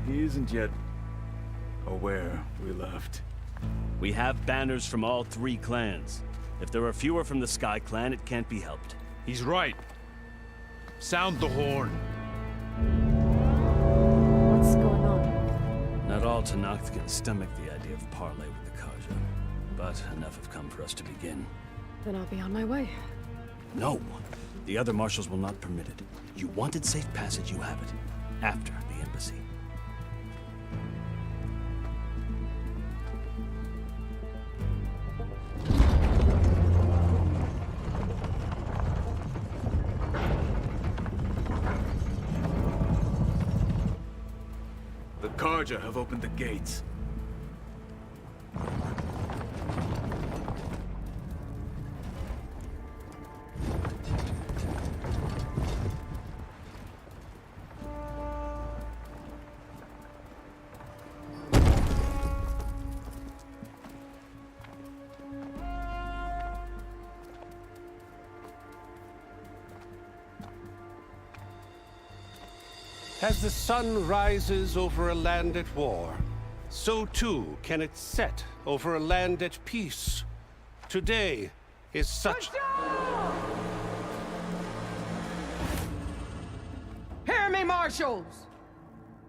He isn't yet aware we left. We have banners from all 3 clans. If there are fewer from the Sky Clan, it can't be helped. He's right. Sound the horn. What's going on? Not Not all Tenakth can stomach the idea of parley with the Karja, but enough have come for us to begin. Then I'll be on my way. No! The other marshals will not permit it. You wanted safe passage, you have it. After the embassy. The Karja have opened the gates. As the sun rises over a land at war, so too can it set over a land at peace. Today is such... Hear me, marshals!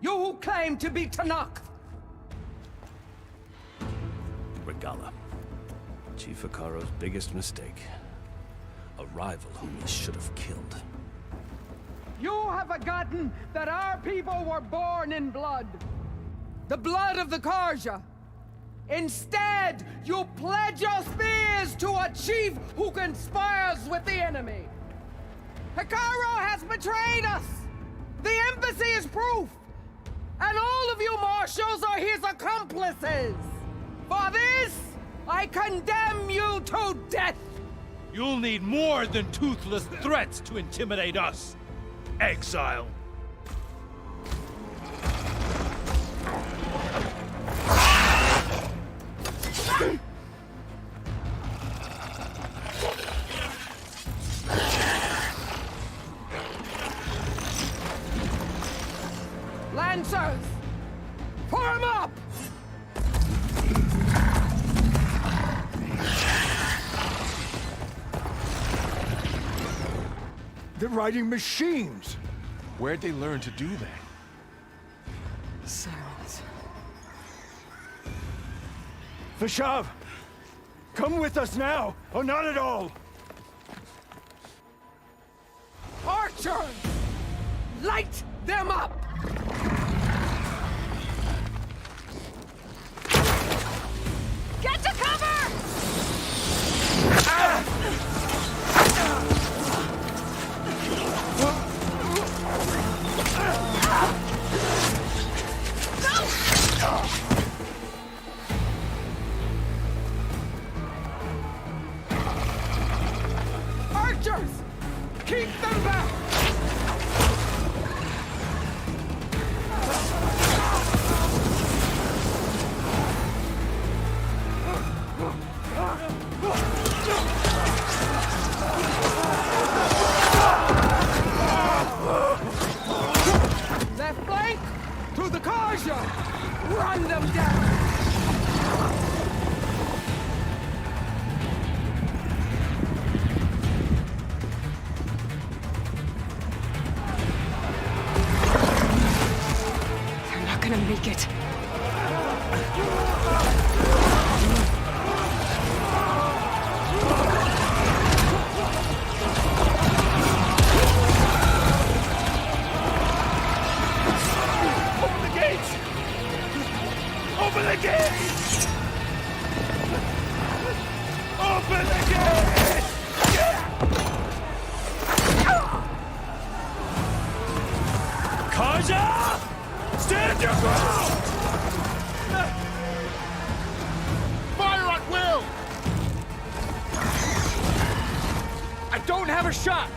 You who claim to be Tenakth! Regalla. Chief Hekarro's biggest mistake. A rival whom he should have killed. You have forgotten that our people were born in blood. The blood of the Karja. Instead, you pledge your spears to a chief who conspires with the enemy. Hekarro has betrayed us! The embassy is proof! And all of you marshals are his accomplices! For this, I condemn you to death! You'll need more than toothless threats to intimidate us. Exile. Lancers! Form up! They're riding machines! Where'd they learn to do that? Silence. Vashav! Come with us now, or not at all! Archer! Light them up! Get to cover! Archers! Keep them back! Left flank! To the Karja! Run them down! They're not gonna make it. Open the gates! Open the gates! Open the gates! Karja! Stand your ground! Fire at will! I don't have a shot!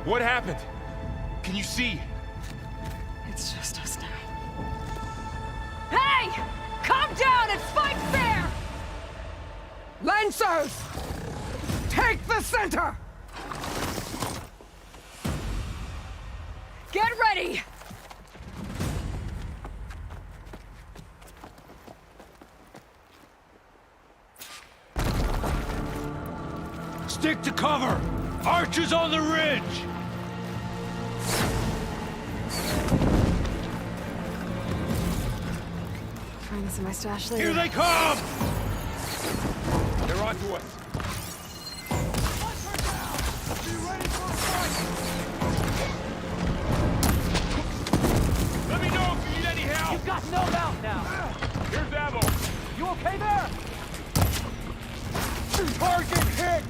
What happened? Can you see? It's just us now. Hey! Calm down and fight fair! Lancers! Take the center! Get ready! Stick to cover! Archers on the ridge! Find this in my stash later. Here they come! They're onto us. Let me know if you need any help! You've got no mount now! Here's ammo! You okay there? Target hit!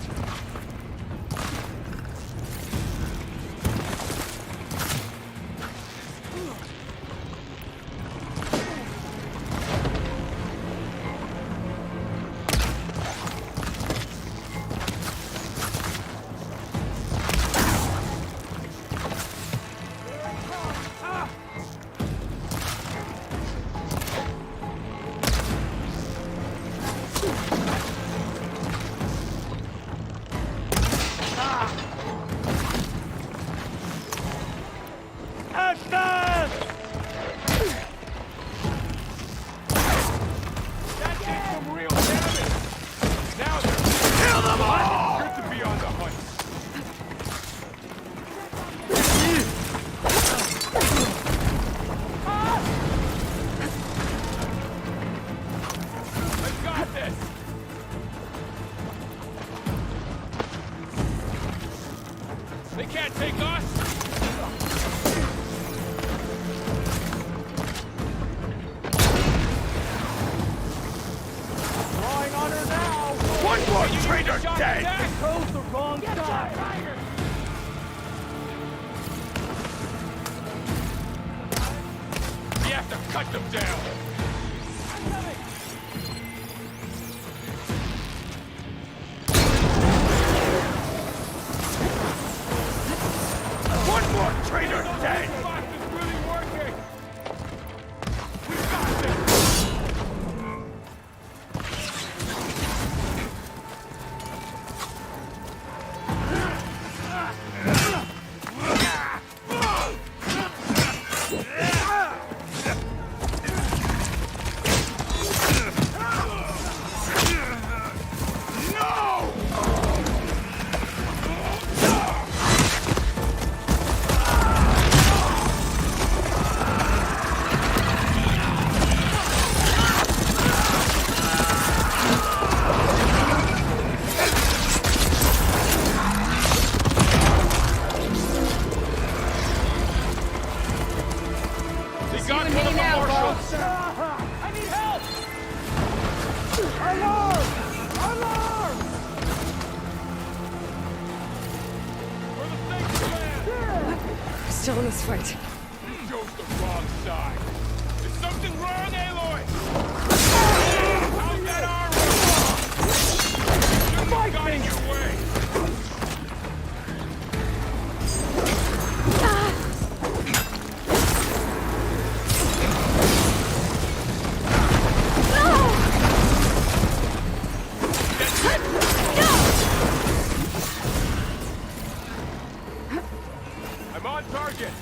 They can't take us! Drawing on her now! One more traitor dead! They chose the wrong side! We have to cut them down! One more traitor dead! This box is really working! We got this! Still in this fight. You chose the wrong side. Is something wrong, Aloy? How's that armor? Shouldn't have got in your way. I'm on target.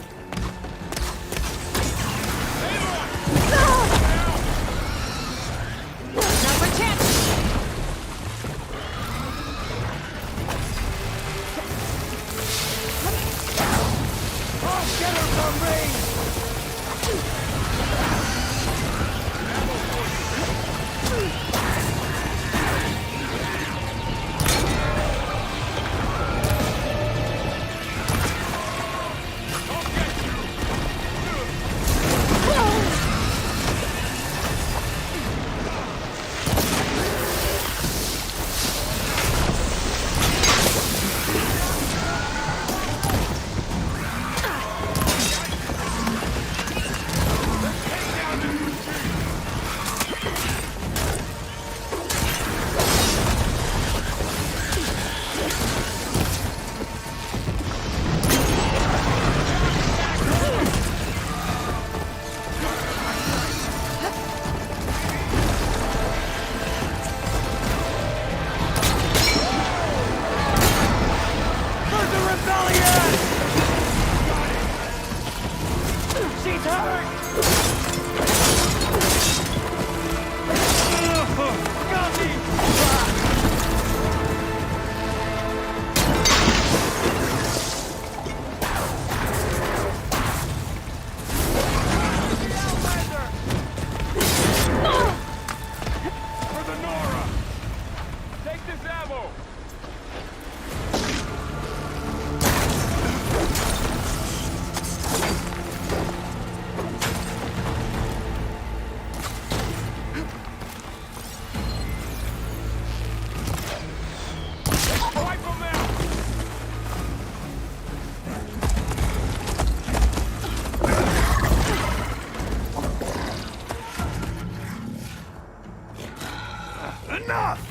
Enough!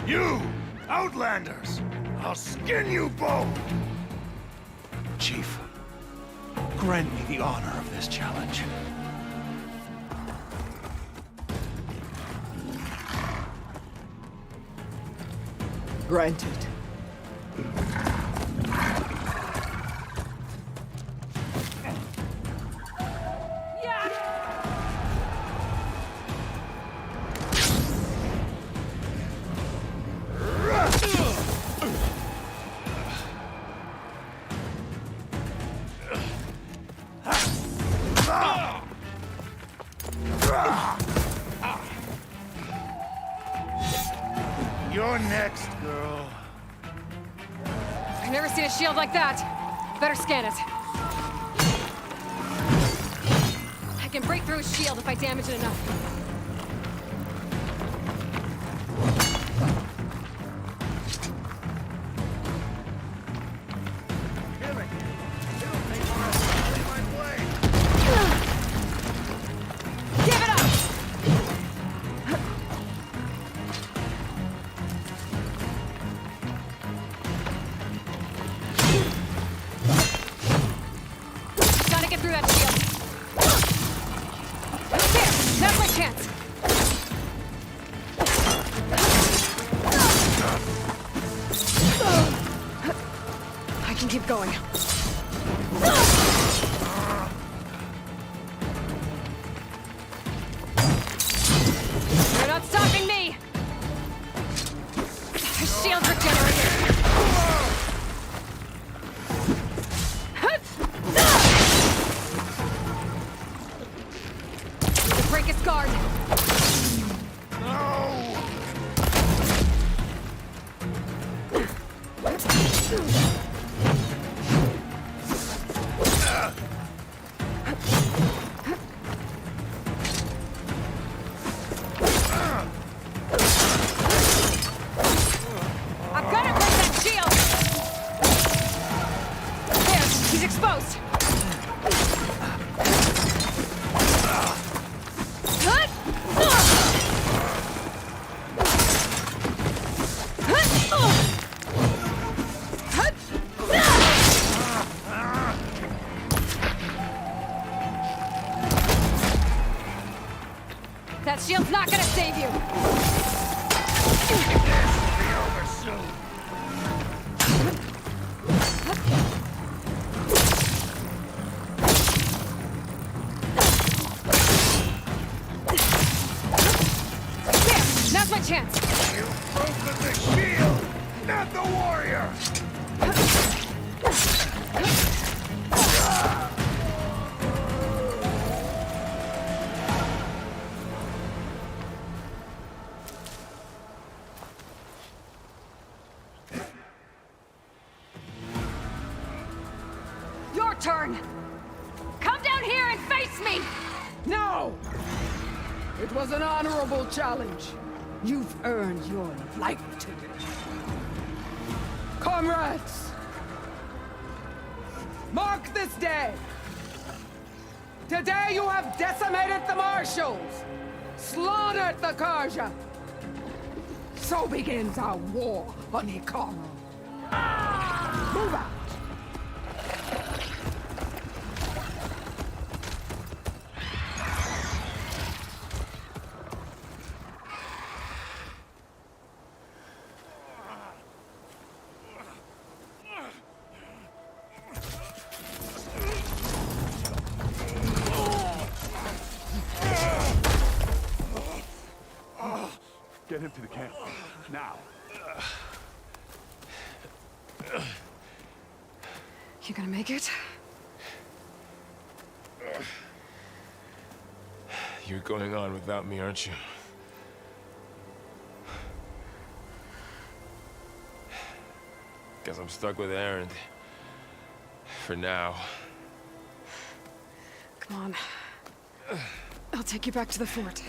You, Outlanders! I'll skin you both! Chief, grant me the honor of this challenge. Granted. You're next, girl. I've never seen a shield like that. Better scan it. I can break through his shield if I damage it enough. Keep going. You're not stopping me! Shields regenerated! To break its guard! That shield's not gonna save you! This will be over soon. There! Now's my chance! You've broken the shield, not the warrior! Turn! Come down here and face me! No! It was an honorable challenge. You've earned your life today. Comrades! Mark this day! Today you have decimated the Marshals! Slaughtered the Karja! So begins our war on Hikaru. Move out! Get him to the camp. Now. You gonna make it? You're going on without me, aren't you? Guess I'm stuck with Erend. For now. Come on. I'll take you back to the fort.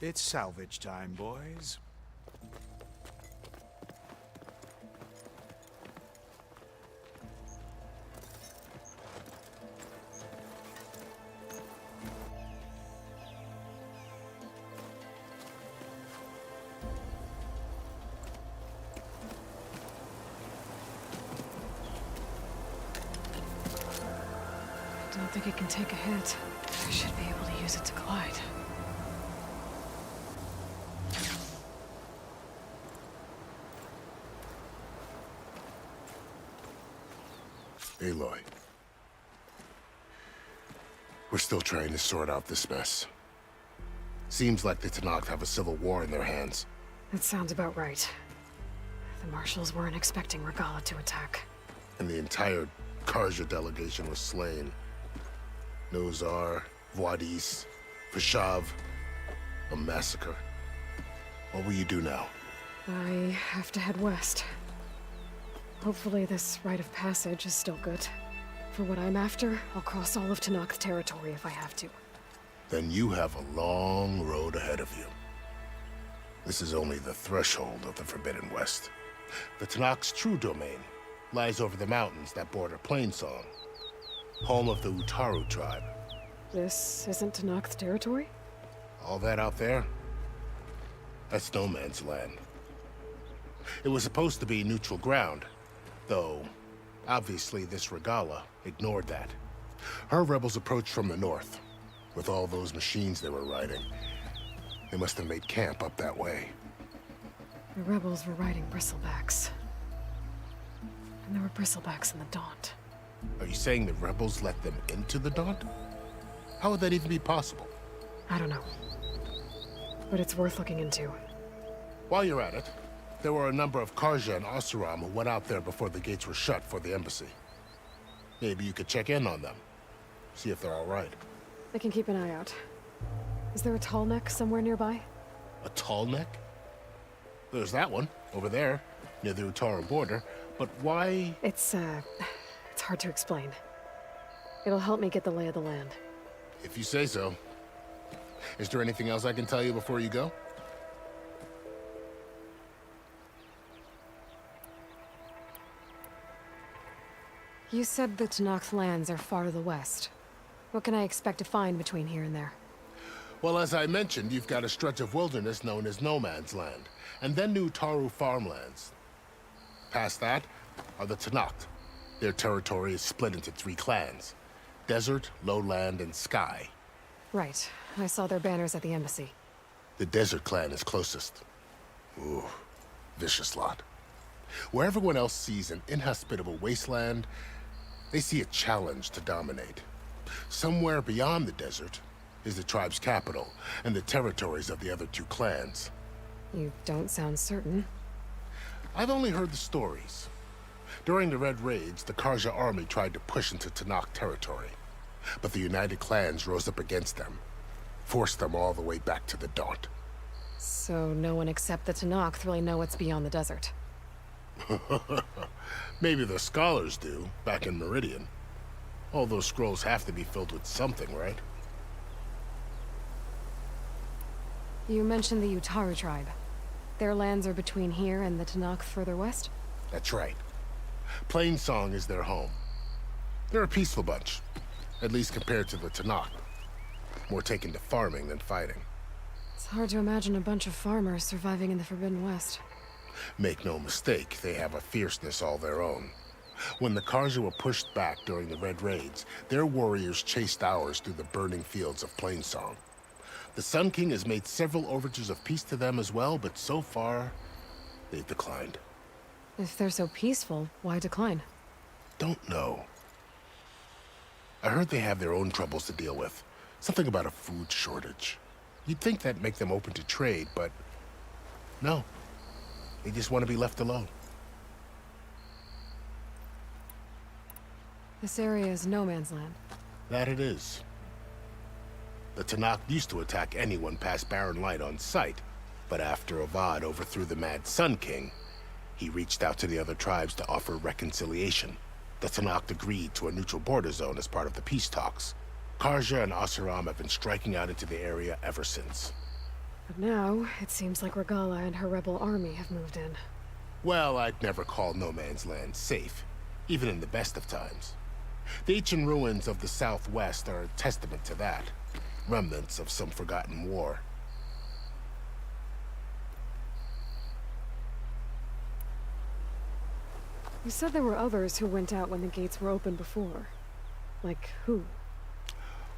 It's salvage time, boys. I don't think it can take a hit. I should be able to use it to glide. Aloy. We're still trying to sort out this mess. Seems like the Tenakth have a civil war in their hands. That sounds about right. The Marshals weren't expecting Regalla to attack. And the entire Karja delegation was slain. Nozar, Vuadis, Fashav. A massacre. What will you do now? I have to head west. Hopefully this rite of passage is still good. For what I'm after, I'll cross all of Tenakth territory if I have to. Then you have a long road ahead of you. This is only the threshold of the Forbidden West. The Tenakth's true domain lies over the mountains that border Plainsong, home of the Utaru tribe. This isn't Tenakth territory? All that out there? That's no man's land. It was supposed to be neutral ground, though obviously this Regalla ignored that. Her rebels approached from the north, with all those machines they were riding. They must have made camp up that way. The rebels were riding bristlebacks. And there were bristlebacks in the Daunt. Are you saying the rebels let them into the Daunt? How would that even be possible? I don't know. But it's worth looking into. While you're at it, there were a number of Karja and Oseram who went out there before the gates were shut for the embassy. Maybe you could check in on them. See if they're all right. I can keep an eye out. Is there a tall neck somewhere nearby? A tall neck? There's that one, over there, near the Utaru border. But why? It's hard to explain. It'll help me get the lay of the land. If you say so. Is there anything else I can tell you before you go? You said the Tenakth lands are far to the west. What can I expect to find between here and there? Well, as I mentioned, you've got a stretch of wilderness known as No Man's Land, and then the Utaru farmlands. Past that are the Tenakth. Their territory is split into 3 clans: Desert, Lowland, and Sky. Right. I saw their banners at the embassy. The Desert clan is closest. Ooh, vicious lot. Where everyone else sees an inhospitable wasteland, they see a challenge to dominate. Somewhere beyond the desert is the tribe's capital and the territories of the other 2 clans. You don't sound certain. I've only heard the stories. During the Red Raids, the Karja army tried to push into Tenakth territory, but the United Clans rose up against them, forced them all the way back to the Daunt. So no one except the Tenakth really know what's beyond the desert. Maybe the scholars do, back in Meridian. All those scrolls have to be filled with something, right? You mentioned the Utaru tribe. Their lands are between here and the Tenakth further west? That's right. Plainsong is their home. They're a peaceful bunch, at least compared to the Tenakth. More taken to farming than fighting. It's hard to imagine a bunch of farmers surviving in the Forbidden West. Make no mistake, they have a fierceness all their own. When the Karja were pushed back during the Red Raids, their warriors chased ours through the burning fields of Plainsong. The Sun King has made several overtures of peace to them as well, but so far, they've declined. If they're so peaceful, why decline? Don't know. I heard they have their own troubles to deal with. Something about a food shortage. You'd think that'd make them open to trade, but no. They just want to be left alone. This area is no man's land. That it is. The Tenakth used to attack anyone past Barren Light on sight, but after Avad overthrew the Mad Sun King, he reached out to the other tribes to offer reconciliation. The Tenakth agreed to a neutral border zone as part of the peace talks. Karja and Oseram have been striking out into the area ever since. But now, it seems like Regala and her rebel army have moved in. Well, I'd never call No Man's Land safe, even in the best of times. The ancient ruins of the Southwest are a testament to that. Remnants of some forgotten war. You said there were others who went out when the gates were open before. Like who?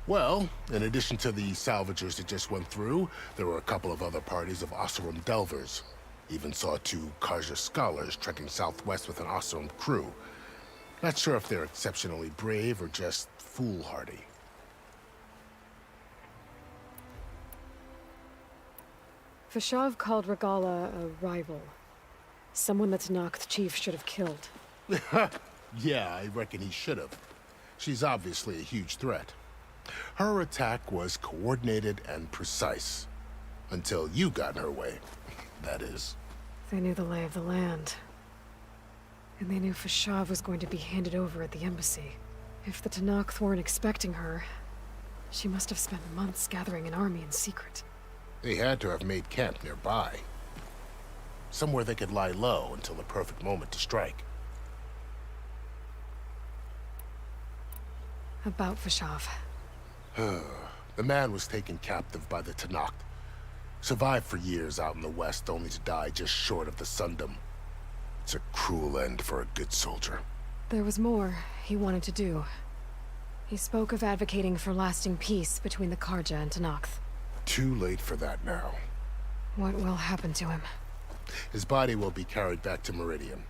Well, in addition to the salvagers that just went through, there were a couple of other parties of Oseram delvers. Even saw 2 Karja scholars trekking southwest with an Oseram crew. Not sure if they're exceptionally brave or just foolhardy. Fashav called Regala a rival. Someone that Tenakth chief should have killed. Yeah, I reckon he should have. She's obviously a huge threat. Her attack was coordinated and precise. Until you got in her way, that is. They knew the lay of the land. And they knew Fashav was going to be handed over at the embassy. If the Tenakth weren't expecting her, she must have spent months gathering an army in secret. They had to have made camp nearby. Somewhere they could lie low until the perfect moment to strike. About Fashav. The man was taken captive by the Tenakth. Survived for years out in the west, only to die just short of the Sundom. It's a cruel end for a good soldier. There was more he wanted to do. He spoke of advocating for lasting peace between the Karja and Tenakth. Too late for that now. What will happen to him? His body will be carried back to Meridian.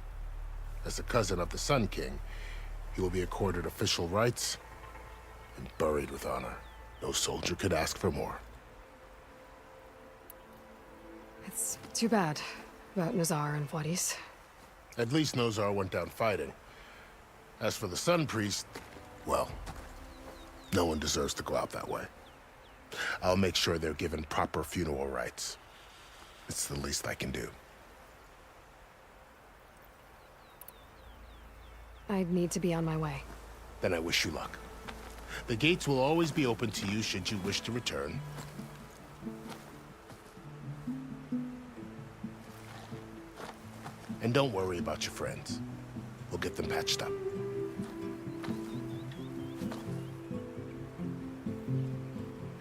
As a cousin of the Sun King, he will be accorded official rights and buried with honor. No soldier could ask for more. It's too bad about Nazar and Wadis. At least Nozar went down fighting. As for the Sun Priest, well, no one deserves to go out that way. I'll make sure they're given proper funeral rites. It's the least I can do. I'd need to be on my way. Then I wish you luck. The gates will always be open to you should you wish to return. And don't worry about your friends. We'll get them patched up.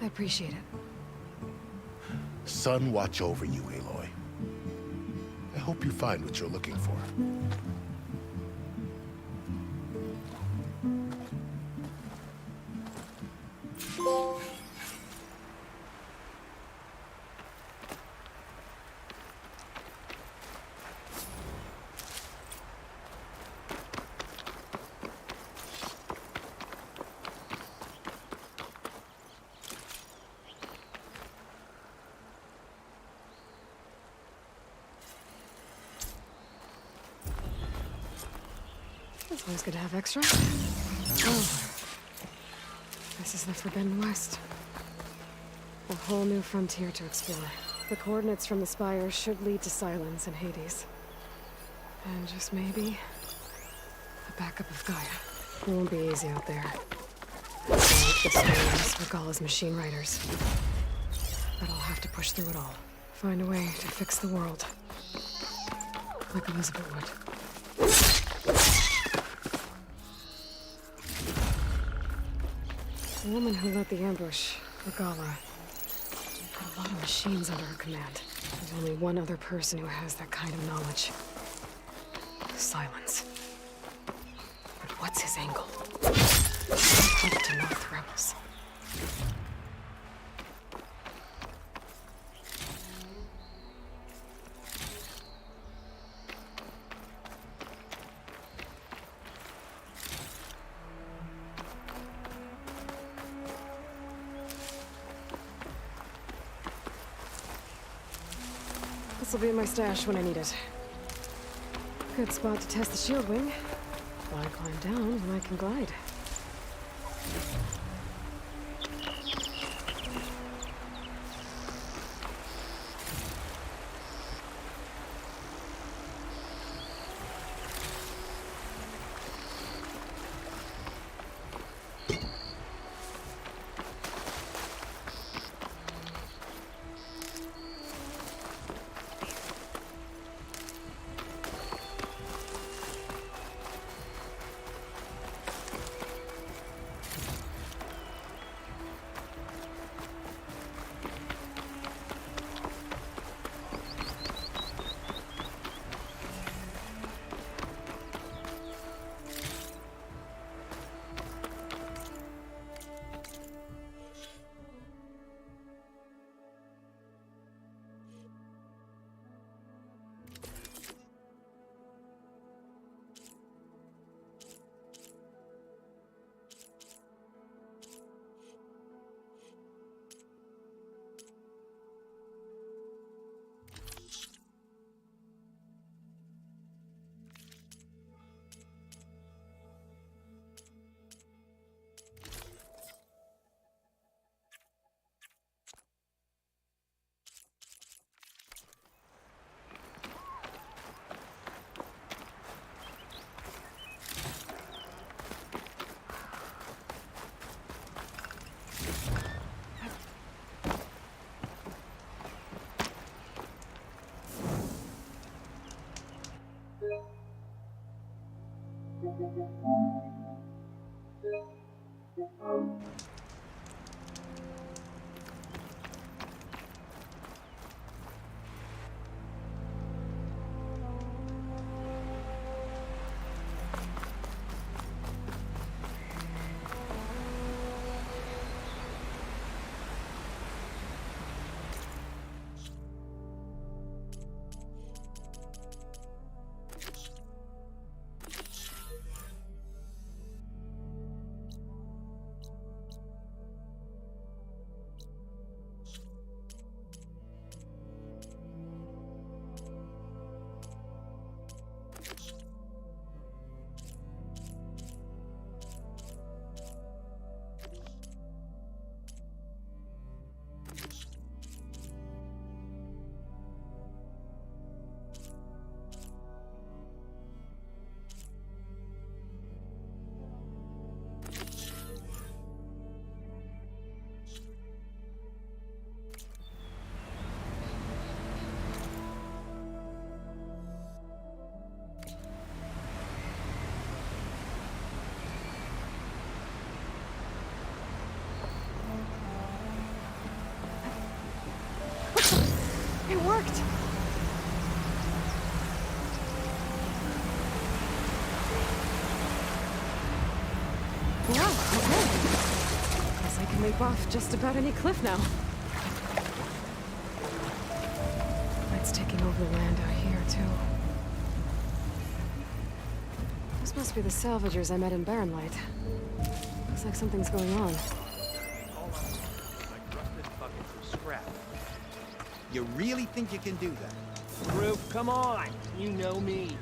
I appreciate it. Sun watch over you, Aloy. I hope you find what you're looking for. It's always good to have extra. Oh. This is the Forbidden West. A whole new frontier to explore. The coordinates from the spire should lead to Silence and Hades. And just maybe, a backup of Gaia. It won't be easy out there. The stories, Regala's machine riders. But I'll have to push through it all. Find a way to fix the world. Like Elizabeth would. The woman who led the ambush, Regala, had a lot of machines under her command. There's only one other person who has that kind of knowledge. Silence. But what's his angle? Help to knock the rebels. This will be in my stash when I need it. Good spot to test the shield wing. Why climb down when I can glide? It worked! Wow, okay. Guess I can leap off just about any cliff now. Light's taking over the land out here, too. This must be the salvagers I met in Barren Light. Looks like something's going on. Scrap. You really think you can do that? Roof, come on. You know me.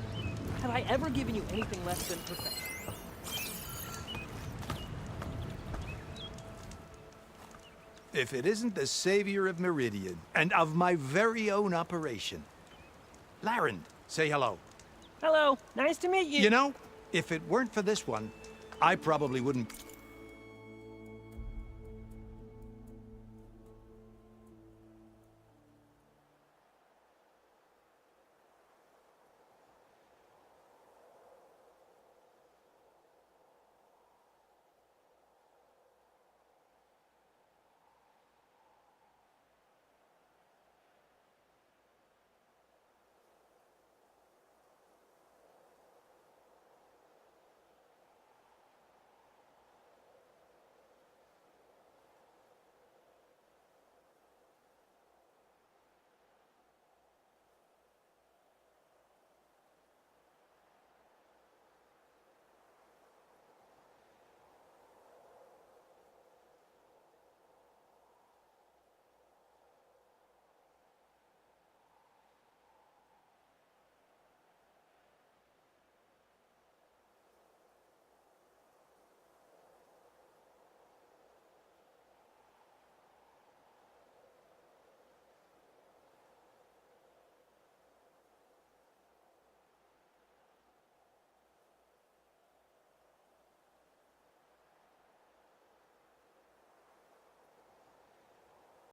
Have I ever given you anything less than perfection? If it isn't the savior of Meridian, and of my very own operation. Laren, say hello. Hello, nice to meet you. You know, if it weren't for this one, I probably wouldn't...